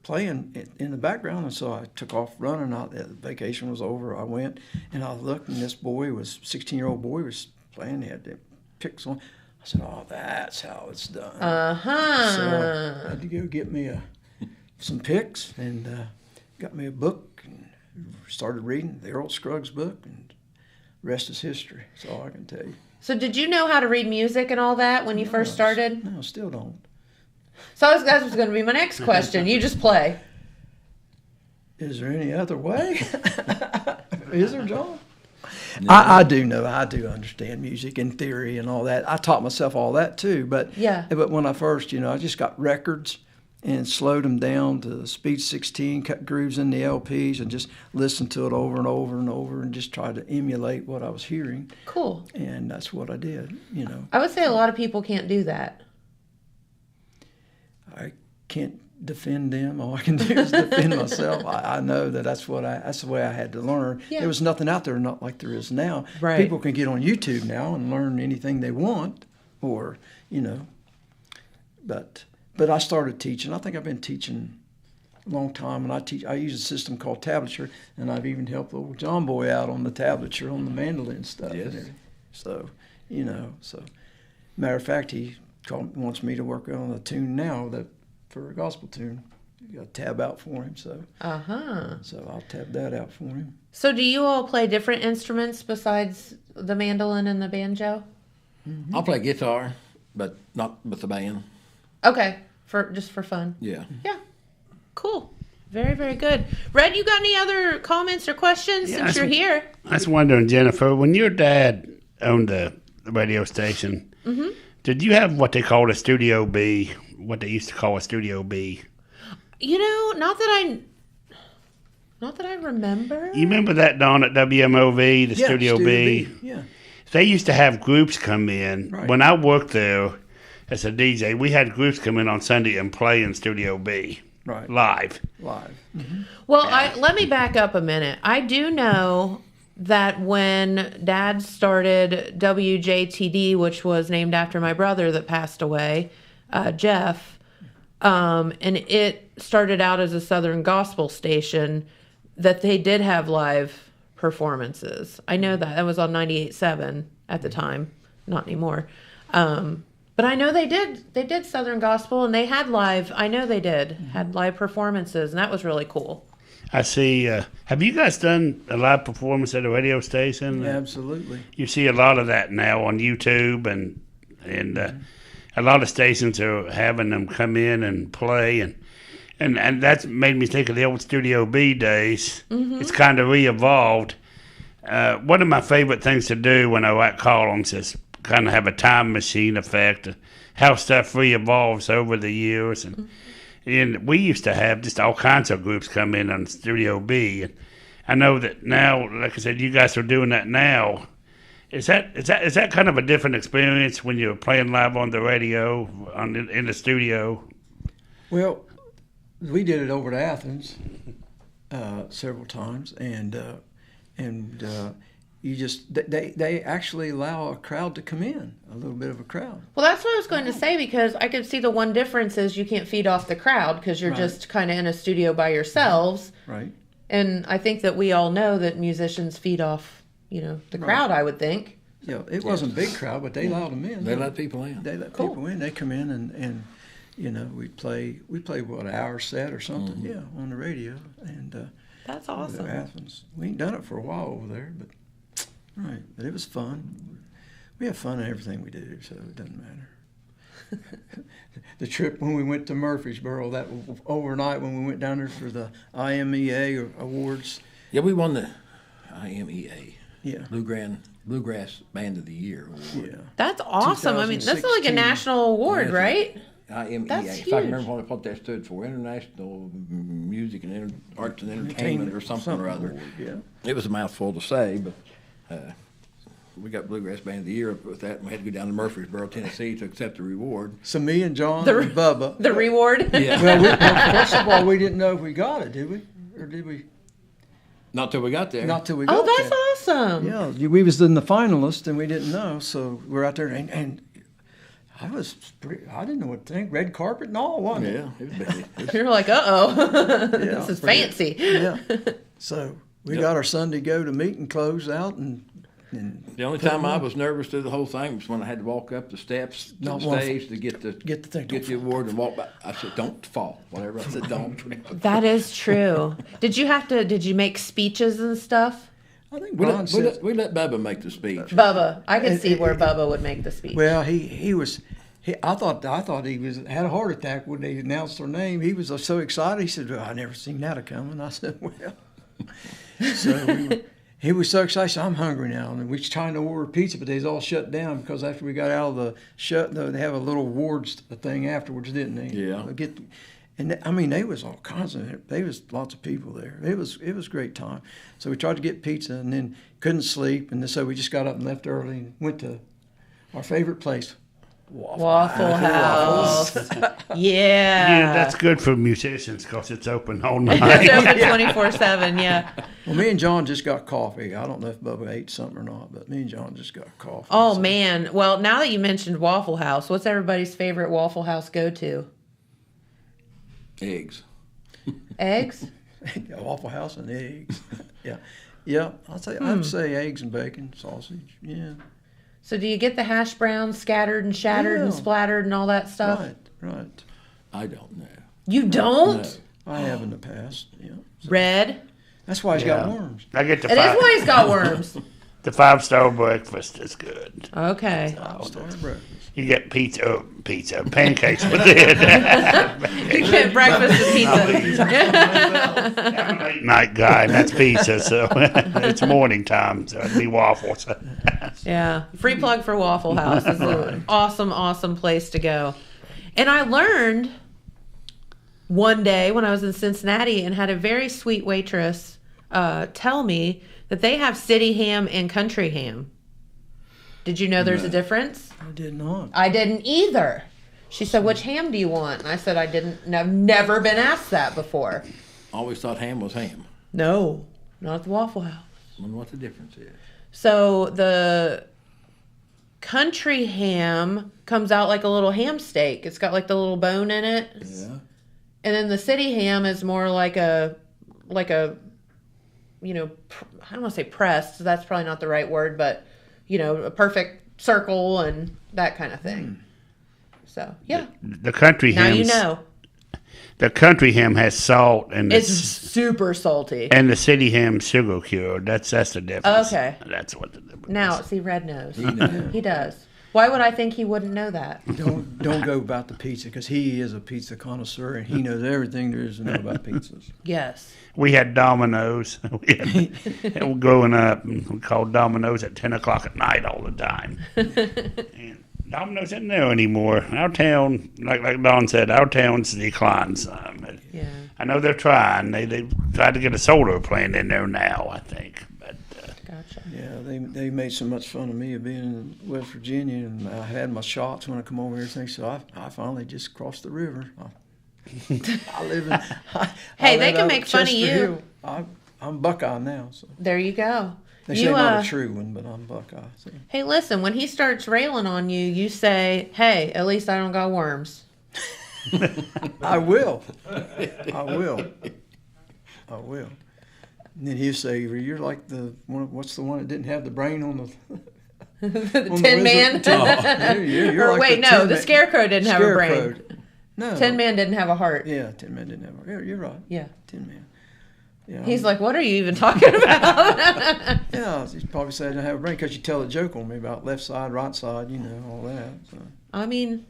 playing in the background, and so I took off running. The vacation was over. I went and I looked, and this boy was 16-year-old boy was playing. He had the picks on. I said, "Oh, that's how it's done." So I had to go get me some picks and got me a book and started reading the Earl Scruggs book, and the rest is history. That's all I can tell you. So did you know how to read music and all that when you first started? No, still don't. So that was going to be my next question. You just play. Is there any other way? Is there, John? No. I do know. I do understand music and theory and all that. I taught myself all that too. But But when I first, I just got records and slowed them down to speed 16, cut grooves in the LPs, and just listened to it over and over and over, and just tried to emulate what I was hearing. Cool. And that's what I did. I would say a lot of people can't do that. I can't defend them. All I can do is defend myself. I know that's the way I had to learn. Yeah. There was nothing out there, not like there is now. Right. People can get on YouTube now and learn anything they want, or But I started teaching. I think I've been teaching a long time, and I use a system called tablature, and I've even helped old John Boy out on the tablature on the mandolin stuff. Yes. So matter of fact, he wants me to work on a tune now for a gospel tune. You got a tab out for him, so so I'll tab that out for him. So do you all play different instruments besides the mandolin and the banjo? Mm-hmm. I'll play guitar, but not with the band. Okay, just for fun. Yeah. Yeah, cool. Very, very good. Red, you got any other comments or questions since you're here? I was wondering, Jennifer, when your dad owned the radio station, did you have what they called a Studio B, what they used to call a Studio B? Not that I remember. You remember that, Don, at WMOV, the Yeah, Studio B? Yeah. They used to have groups come in. Right. When I worked there as a DJ, we had groups come in on Sunday and play in Studio B. Right. Live. Mm-hmm. Well, let me back up a minute. I do know that when Dad started WJTD, which was named after my brother that passed away, Jeff, and it started out as a Southern gospel station, that they did have live performances. I know that. That was on 98.7 at the time. Not anymore. But I know they did Southern gospel, and they had live, I know they had live performances, and that was really cool. I see. Have you guys done a live performance at a radio station? Absolutely. You see a lot of that now on YouTube, and a lot of stations are having them come in and play, and that's made me think of the old Studio B days. It's kind of re-evolved. One of my favorite things to do when I write columns is kind of have a time machine effect, how stuff re-evolves over the years, and we used to have just all kinds of groups come in on Studio B, and I know that now, like I said, you guys are doing that now. Is that kind of a different experience when you're playing live on the radio, in the studio? Well, we did it over to Athens several times, and you just they actually allow a crowd to come in, a little bit of a crowd. Well, that's what I was going to say, because I could see the one difference is you can't feed off the crowd because you're just kind of in a studio by yourselves. Right. And I think that we all know that musicians feed off, the crowd, I would think. Yeah, it wasn't a big crowd, but they allowed them in. They let people in. They let people in. They come in and we play what, an hour set or something, on the radio. And That's awesome. Athens. We ain't done it for a while over there, but it was fun. We have fun in everything we do, so it doesn't matter. The trip when we went to Murfreesboro, that overnight when we went down there for the IMEA awards. Yeah, we won the IMEA. Yeah. Bluegrass Band of the Year award. Yeah. That's awesome. I mean, that's like a 2016. national award, right? IMEA. That's If I can huge. remember what that stood for, International Music and Arts and Entertainment or something or other. award, yeah. It was a mouthful to say, but we got Bluegrass Band of the Year with that, and we had to go down to Murfreesboro, Tennessee to accept the reward. So me and John and Bubba. The reward? Yeah. Well, first of all, we didn't know if we got it, did we? Or did we? Not till we got there. Not till we got Oh, that's there. awesome. Yeah, we was in the finalists and we didn't know, so we're out there and I didn't know what to think. Red carpet and all, wasn't it? Yeah, it was big. You're like, uh-oh. Yeah, This is pretty- fancy. Yeah. So we got our Sunday go to meet and close out and The only time I was nervous through the whole thing was when I had to walk up the steps to Not the one- stage to get the thing. get the award and walk back. I said, "Don't fall." Whatever I said, "Don't." That is true. Did you make speeches and stuff? I think We Ron let, said, we let Bubba make the speech. Bubba. I could see where Bubba would make the speech. well, I thought he had a heart attack when they announced her name. He was so excited. He said, "Well, I never seen that coming." I said, "Well," so he was so excited. He said, "I'm hungry now," and we was trying to order pizza, but they was all shut down because after we got out of they have a little awards thing afterwards, didn't they? Yeah. They was all kinds of. There was lots of people there. It was a great time. So we tried to get pizza and then couldn't sleep, and so we just got up and left early and went to our favorite place. Waffle House. Yeah. Yeah, that's good for musicians because it's open all night. It's open 24/7, yeah. Well, me and John just got coffee. I don't know if Bubba ate something or not, but me and John just got coffee. Oh, So- man. Well, now that you mentioned Waffle House, what's everybody's favorite Waffle House go-to? Eggs. Eggs? Yeah, Waffle House and eggs. Yeah. I'd say eggs and bacon, sausage. Yeah. So do you get the hash browns scattered and shattered and Yeah. splattered and all that stuff? Right. I don't know. You don't? No. I have in the past. Yeah. Red? That's why he's got worms. I get the It is why he's got worms. the 5-star breakfast is good. Okay. Started breakfast. You get pizza, pancakes with it. Breakfast and pizza. I'm a late night guy, and that's pizza, so it's morning time, so it'd be waffles. Yeah. Free plug for Waffle House. It's an awesome, awesome place to go. And I learned one day when I was in Cincinnati and had a very sweet waitress tell me that they have city ham and country ham. Did you know there's a difference? I did not. I didn't either. She said, "Which ham do you want?" And I said, I've never been asked that before. Always thought ham was ham. No, not at the Waffle House. I wonder what the difference is. So the country ham comes out like a little ham steak. It's got like the little bone in it. Yeah. And then the city ham is more like a I don't want to say pressed. That's probably not the right word, but a perfect circle and that kind of thing. So, yeah. The country Now hams. you know. The country ham has salt, and It's super salty. and the city ham sugar cured. That's the difference. Okay. That's what the difference. Now, see, Red knows. He does. Why would I think he wouldn't know that? Don't go about the pizza because he is a pizza connoisseur and he knows everything there is to know about pizzas. Yes. We had Domino's. Growing up, we called Domino's at 10 o'clock at night all the time. And Domino's isn't there anymore. Our town, like Don said, our town's declined some. Yeah. I know they're trying. They tried to get a solar plant in there now, I think. But Gotcha. Yeah, they made so much fun of me of being in West Virginia, and I had my shots when I come over here and everything. So I finally just crossed the river. I live in. Hey, they can make fun of you. Hill. I'm Buckeye now, so There you go. they say not a true one, but I'm Buckeye. So. Hey, listen, when he starts railing on you, you say, hey, at least I don't got worms. I will. I will. I will. And then he'll say, "You're like the one. What's the one that didn't have the brain on the The on Tin Man? You're Or like wait, the no, Tin the Man. Scarecrow didn't have a brain. Scarecrow. No. Tin Man didn't have a heart. Yeah, Tin Man didn't have a brain. You're right. Yeah. Tin Man. Yeah. He's like, what are you even talking about? Yeah, he's probably said I didn't have a brain because you tell a joke on me about left side, right side, all that. So. I mean,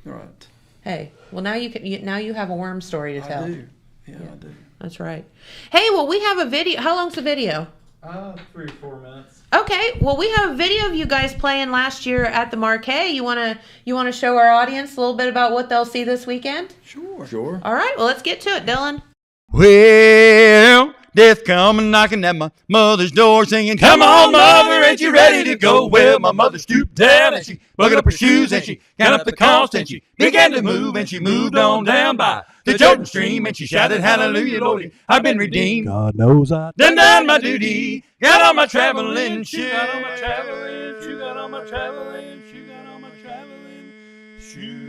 You're right. hey, well, now you have a worm story to tell. I do. Yeah, I do. That's right. Hey, well, we have a video. How long's the video? 3 or 4 minutes. Okay, well, we have a video of you guys playing last year at the Markay. You wanna show our audience a little bit about what they'll see this weekend? Sure. All right, well, let's get to it, Dylan. Well, death come knocking at my mother's door singing, "Come on, mother, ain't you ready to go?" Well, my mother stooped down and she buckled up her shoes and she counted up the cost and she began to move and she moved on down by the Jordan stream and she shouted, "Hallelujah, Lord, I've been redeemed. God knows I Done my duty. Got on my traveling shoes. Got on my traveling shoes. Got on my traveling shoes. Got on my traveling shoes."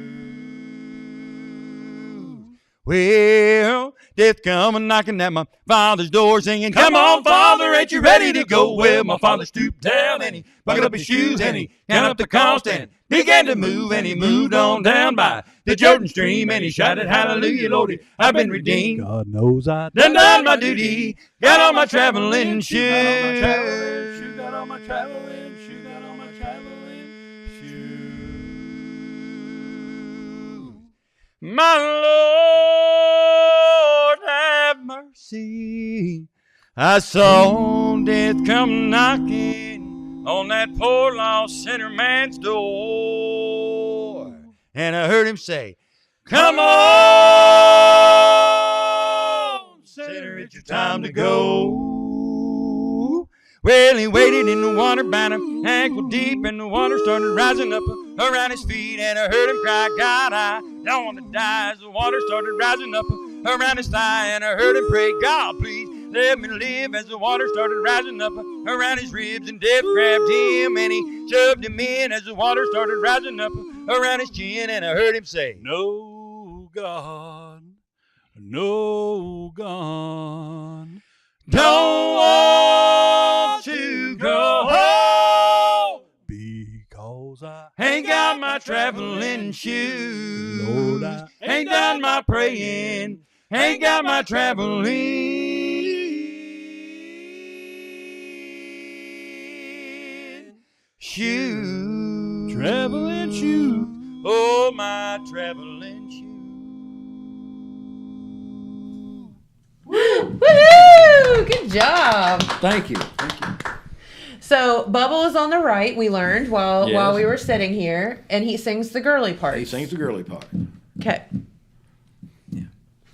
Well, death come knocking at my father's door singing, "Come on, father, ain't you ready to go?" Well, my father stooped down and he buckled up his shoes and he counted up the cost and began to move and he moved on down by the Jordan stream and he shouted, "Hallelujah, Lord, I've been redeemed. God knows I Done my duty. Got on my traveling shoes. Got on my traveling shoes. Got on my traveling shoes. Got on my traveling shoes. My Lord, have mercy. I saw death come knocking on that poor lost sinner man's door. And I heard him say, "Come on, sinner, it's your time to go." Well, he waded in the water about an ankle deep, and the water started rising up around his feet. And I heard him cry, "God, I don't want to die." As the water started rising up around his thigh, and I heard him pray, "God, please let me live." As the water started rising up around his ribs, and death grabbed him and he shoved him in. As the water started rising up around his chin, and I heard him say, "No, God, no, God, don't want to go home because I ain't got my traveling shoes. Lord, I Ain't done my praying, ain't got my traveling shoes. traveling shoes. Oh, my traveling shoes." Woohoo! Good job. Thank you. So Bubba was on the right. We learned while Yes. we were sitting here, and he sings the girly part. He sings the girly part. Okay. Yeah.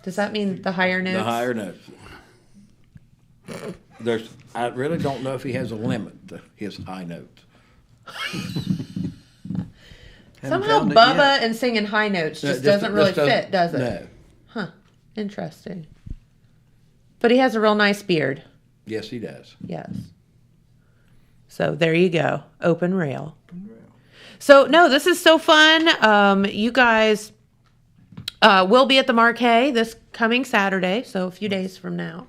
Does that mean the higher notes? The higher notes. I really don't know if he has a limit to his high notes. Somehow found it Bubba yet. and singing high notes just This doesn't really doesn't- fit, does it? No. Huh. Interesting. But he has a real nice beard. Yes, he does. Yes. So there you go. Open rail. So no, this is so fun. You guys will be at the Markay this coming Saturday, so a few days from now.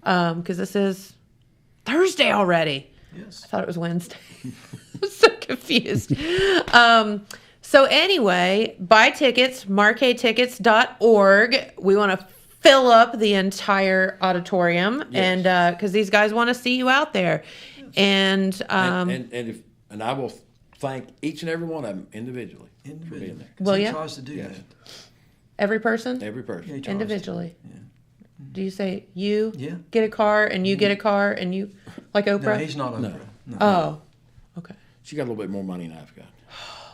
Because this is Thursday already. Yes. I thought it was Wednesday. I'm so confused. So anyway, buy tickets, markaytickets.org. We want to fill up the entire auditorium, and because these guys want to see you out there. And and I will thank each and every one of them individually. For being there. Will he you? tries to do that. Every person? Every person. He tries to. Individually. Do you say you Yeah. get a car and you get a car and you, like Oprah? No, he's not Oprah. No. Oh, okay. She got a little bit more money than I've got.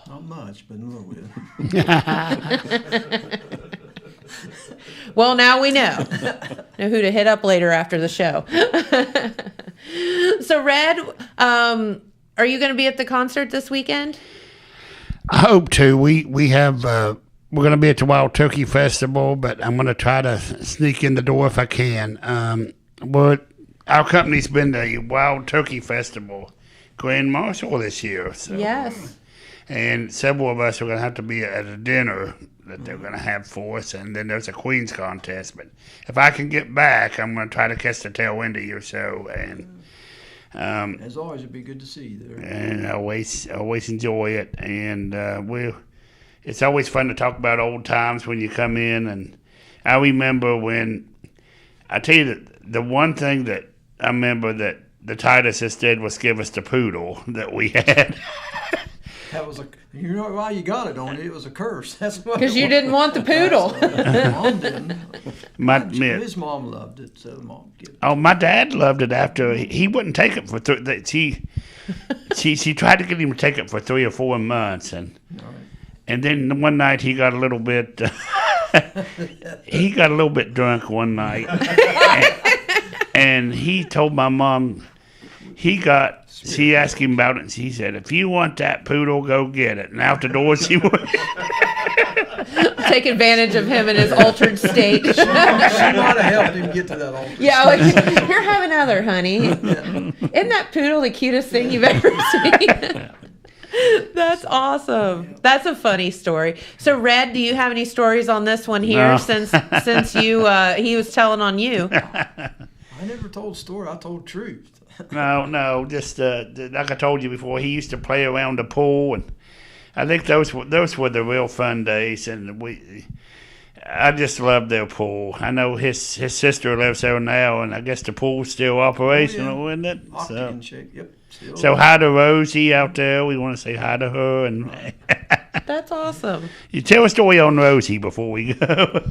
Not much, but a little bit. Well, now we know who to hit up later after the show. So, Red, are you going to be at the concert this weekend? I hope to. We have we're going to be at the Wild Turkey Festival, but I'm going to try to sneak in the door if I can. But our company's been to the Wild Turkey Festival, Grand Marshal this year. So, Yes. and several of us are going to have to be at a dinner that they're going to have for us, and then there's a Queen's contest. But if I can get back, I'm going to try to catch the tail end of your show. And As always, it'd be good to see you there. and I always enjoy it. And it's always fun to talk about old times when you come in. And I remember when, I tell you the one thing that I remember that the Tituses did was give us the poodle that we had. That was you know why you got it on it? It was a curse. That's why. Because you didn't want the poodle. Mom didn't. His My mom loved it, so mom gave it. Oh, my dad loved it after he wouldn't take it for she tried to get him to take it for 3 or 4 months, and then one night he got a little bit drunk one night, and he told my mom she asked him about it, and she said, "If you want that poodle, go get it." And out the door she went. Take advantage of him in his altered state. She might have helped him get to that altar. Yeah, like, here, have another, honey. Isn't that poodle the cutest thing you've ever seen? That's awesome. That's a funny story. So, Red, do you have any stories on this one here? No. Since you he was telling on you. I never told a story. I told truth. No, just like I told you before, he used to play around the pool, and I think those were the real fun days, and I just loved their pool. I know his sister lives there now, and I guess the pool's still operational, isn't it? Octagon shape. Yep. Still. So hi to Rosie out there. We want to say hi to her, and That's awesome. you tell a story on Rosie before we go.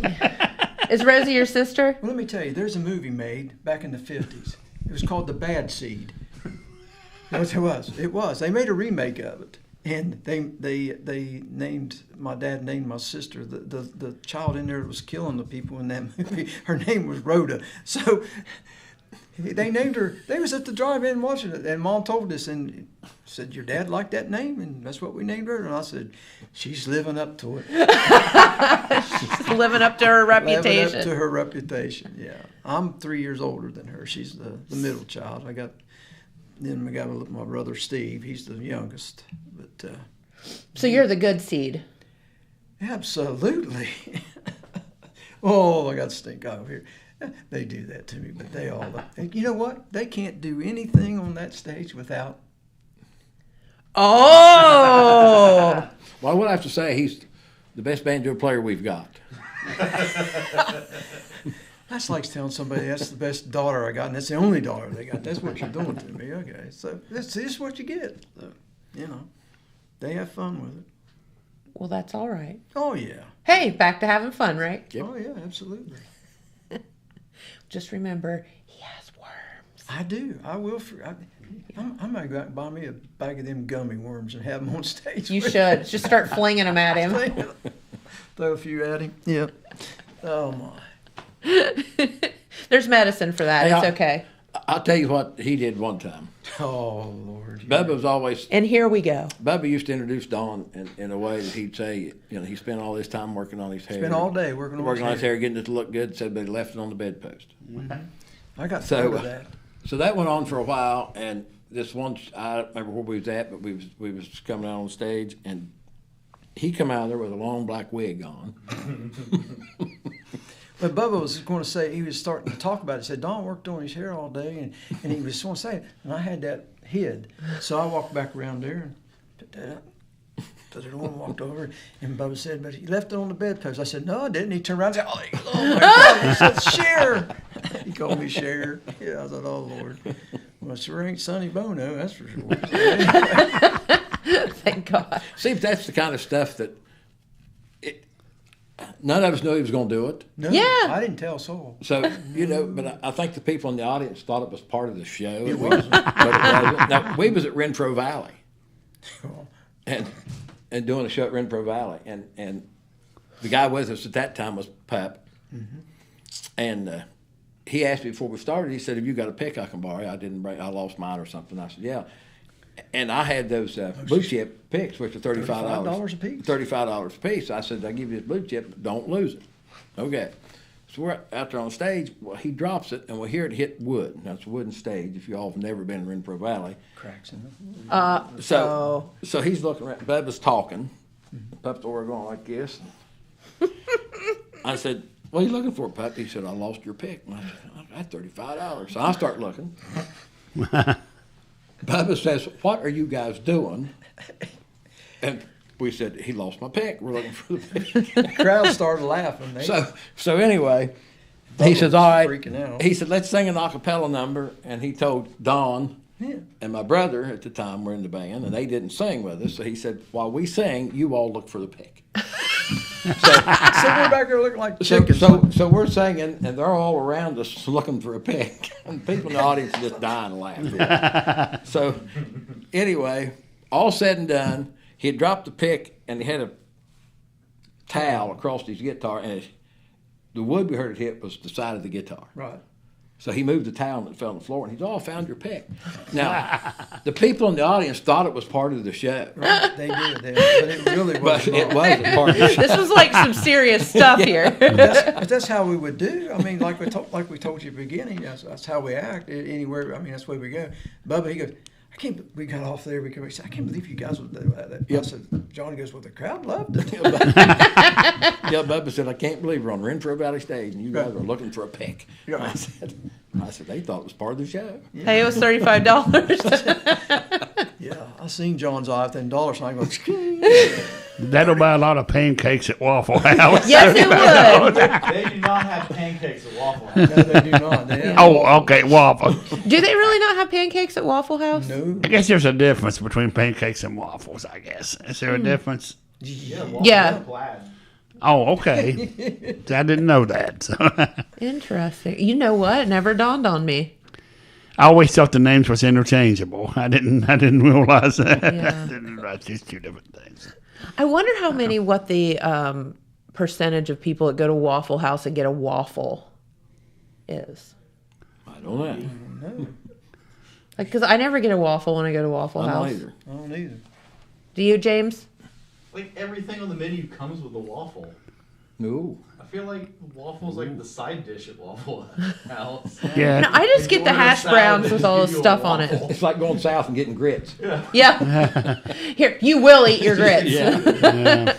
Is Rosie your sister? Well, let me tell you, there's a movie made back in the 50s. It was called The Bad Seed. It was. They made a remake of it. And they named, my dad named my sister, the child in there that was killing the people in that movie, her name was Rhoda. So they named her, they was at the drive-in watching it, and Mom told us and said, "Your dad liked that name?" And that's what we named her. And I said, "She's living up to it." She's living up to her reputation. Living up to her reputation, yeah. I'm 3 years older than her. She's the middle child. Then we got my brother Steve. He's the youngest. But So you're the good seed. Absolutely. Oh, I got to stink over here. They do that to me, but they all. You know what? They can't do anything on that stage without. Oh. Well, I would have to say he's the best banjo player we've got. That's like telling somebody that's the best daughter I got, and that's the only daughter they got. That's what you're doing to me. Okay, so this is what you get. So, they have fun with it. Well, that's all right. Oh yeah. Hey, back to having fun, right? Yep. Oh yeah, absolutely. Just remember, he has worms. I do. I will. I'm gonna go out and buy me a bag of them gummy worms and have them on stage. You should. Just start flinging them at him. Throw a few at him. Yeah. Oh my. There's medicine for that. Hey, It's okay. I'll tell you what he did one time. Oh Lord. Bubba was always. And here we go. Bubba used to introduce Don in a way that he'd say, he spent all his time working on his hair. Spent all day working on his hair, getting it to look good, so they left it on the bedpost. Mm-hmm. I got tired of that. So that went on for a while, and this one, I don't remember where we was at, but we was coming out on stage, and he come out there with a long black wig on. But Bubba was going to say, he was starting to talk about it. He said, Don worked on his hair all day, and he was going to say it. And I had that hid. So I walked back around there and put that up. to the door and walked over. And Bubba said, but he left it on the bedpost. I said, no, I didn't. He turned around and said, oh my God. He said, Cher. He called me Cher. Yeah, I thought, oh, Lord. Well, it sure ain't Sonny Bono, that's for sure. Thank God. See, that's the kind of stuff that none of us knew he was going to do it. No, Yeah. I didn't tell Saul. So, you know, but I think the people in the audience thought it was part of the show. It wasn't. But it wasn't. Now, we was at Renfro Valley and doing a show at Renfro Valley. And the guy with us at that time was Pup. Mm-hmm. And he asked me before we started, he said, have you got a pick I can borrow? I lost mine or something. I said, yeah. And I had those blue chip picks, which are $35 a piece. $35 a piece. I said, I'll give you this blue chip, but don't lose it. Okay. So we're out there on stage. Well, he drops it, and we hear it hit wood. Now, it's a wooden stage. If you all have never been in Renfro Valley. Cracks in it. So he's looking around. Bubba's talking. Pup's over going like this. I said, what are you looking for, Pup? He said, I lost your pick. And I said, I got $35. So I start looking. Bubba says, what are you guys doing? And we said, he lost my pick. We're looking for the pick. The crowd started laughing. So anyway, he says, all right. Freaking out. He said, let's sing an a cappella number. And he told Don and my brother at the time were in the band, and they didn't sing with us. So he said, while we sing, you all look for the pick. So we're back there looking like chickens. So we're singing, and they're all around us looking for a pick. And people in the audience are just dying laughing. So anyway, all said and done, he had dropped the pick, and he had a towel across his guitar, and the wood we heard it hit was the side of the guitar. Right. So he moved the towel and it fell on the floor, and he said, oh, I found your pick. Now, the people in the audience thought it was part of the show. Right. They did. But it really wasn't. But it wasn't part of the show. This was like some serious stuff here. But that's how we would do. I mean, like we told you at the beginning, that's how we act anywhere. I mean, that's the way we go. Bubba, he goes, we got off there because we said, I can't believe you guys would do that. Yep. I said, Johnny goes, well, the crowd loved it. Yeah, Bubba said, I can't believe we're on Renfro Valley stage and you guys are looking for a pick. Yeah. I said, they thought it was part of the show. Yeah. Hey, it was $35. Yeah, I seen John's eye within dollar sign going. That'll buy a lot of pancakes at Waffle House. Yes, it would. They do not have pancakes at Waffle House. No, they do not. Oh, okay, Waffle. Do they really not have pancakes at Waffle House? No. I guess there's a difference between pancakes and waffles, I guess. Is there a difference? Yeah. Plaid. Oh, okay. I didn't know that. So. Interesting. You know what? It never dawned on me. I always thought the names was interchangeable. I didn't realize that. Yeah. I didn't realize these two different things. I wonder what the percentage of people that go to Waffle House and get a waffle is. I don't know. Like, because I never get a waffle when I go to Waffle House. I don't either. Do you, James? Like everything on the menu comes with a waffle. No. I feel like waffles like the side dish at Waffle House. Yeah. No, I just get the order a hash salad, browns they with just all the give you a stuff on it. waffle. It's like going south and getting grits. Yeah. Here, you will eat your grits. Yeah.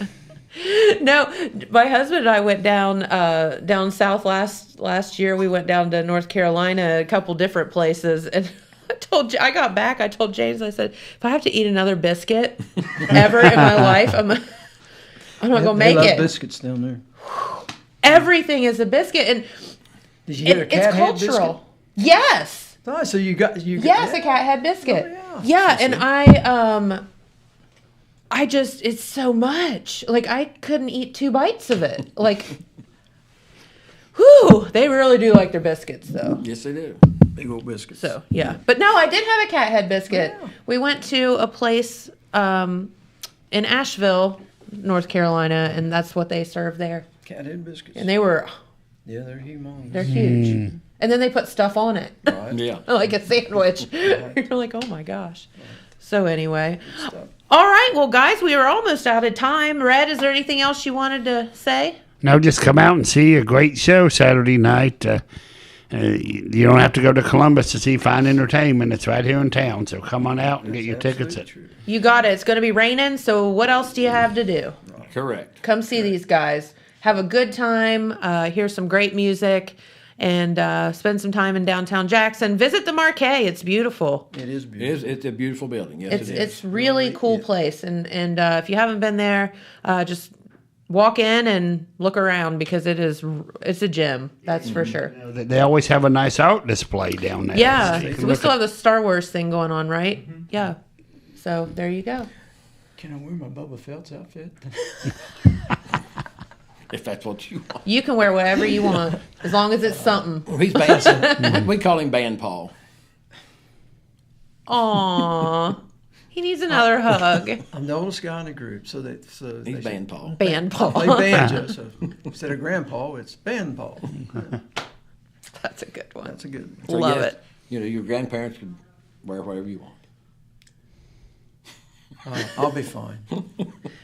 No, my husband and I went down south last year. We went down to North Carolina, a couple different places, and I got back. I told James, I said, if I have to eat another biscuit ever in my life, I'm not gonna make They love it. biscuits down there. Everything is a biscuit, and Did you get a cat it's head biscuit? cultural. Yes. Oh, so you got Yes, a cat head biscuit. Oh, yeah, and I just, it's so much. Like, I couldn't eat 2 bites of it. Like, whew, they really do like their biscuits, though. Yes, they do. big old biscuits. So, yeah. But no, I did have a cat head biscuit. Yeah. We went to a place in Asheville, North Carolina, and that's what they serve there. Cat head biscuits. And they were, Yeah, they're humongous. they're huge. And then they put stuff on it. Right. Yeah. Like a sandwich. You're like, oh my gosh. So anyway. All right. Well, guys, we are almost out of time. Red, is there anything else you wanted to say? No, just come out and see a great show Saturday night. You don't have to go to Columbus to see fine entertainment. It's right here in town. So come on out and get your tickets. You got it. It's going to be raining. So what else do you have to do? Correct. Come see these guys. Have a good time. Hear some great music. and spend some time in downtown Jackson. Visit the Markay. It's beautiful. It is beautiful. It's a beautiful building. Yes, it is. It's really cool place. And if you haven't been there, just walk in and look around because it's a gym. That's for sure. They always have a nice art display down there. Yeah. So you can We look still at- have the Star Wars thing going on, right? Yeah. So there you go. Can I wear my Bubba Felt's outfit? If that's what you want. You can wear whatever you want as long as it's something. Well, he's band. We call him Band Paul. Aw. He needs another hug. I'm the oldest guy in the group, so He's Band Paul. Band I Paul. play banjo, so instead of Grandpa, it's Band Paul. That's a good one. That's a good one. So Love yes, it. Your grandparents could wear whatever you want. I'll be fine. And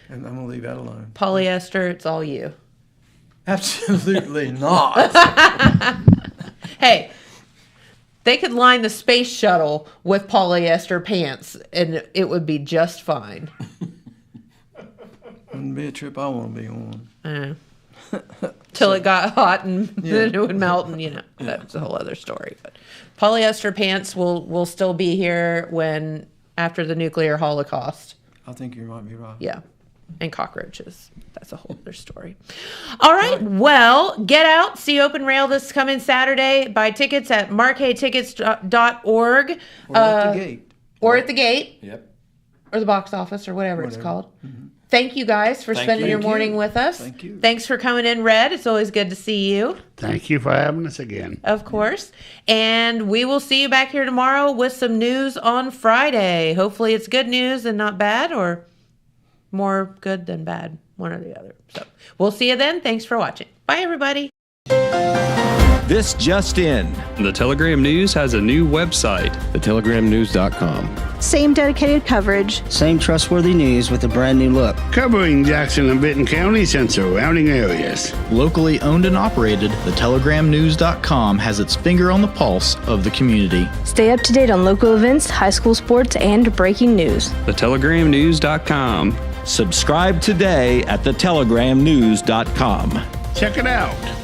I'm going to leave that alone. Polyester, it's all you. Absolutely not. Hey, they could line the space shuttle with polyester pants and it would be just fine. Wouldn't be a trip I want to be on. Till it got hot and then it would melt, and that's a whole other story. But polyester pants will still be here after the nuclear holocaust. I think you might be right. Yeah. And cockroaches. That's a whole other story. All right. Well, get out. See Open Rail this coming Saturday. Buy tickets at markaytickets.org. Or at the gate. Or at the gate. Yep. Or the box office or whatever. It's called. Mm-hmm. Thank you guys for spending your morning with us. Thank you. Thanks for coming in, Red. It's always good to see you. Thank you for having us again. Of course. And we will see you back here tomorrow with some news on Friday. Hopefully it's good news and not bad, or more good than bad, one or the other. So we'll see you then. Thanks for watching. Bye, everybody. This just in. The Telegram News has a new website. TheTelegramNews.com. Same dedicated coverage. Same trustworthy news with a brand new look. Covering Jackson and Benton counties and surrounding areas. Locally owned and operated, TheTelegramNews.com has its finger on the pulse of the community. Stay up to date on local events, high school sports, and breaking news. TheTelegramNews.com. Subscribe today at TheTelegramNews.com. Check it out.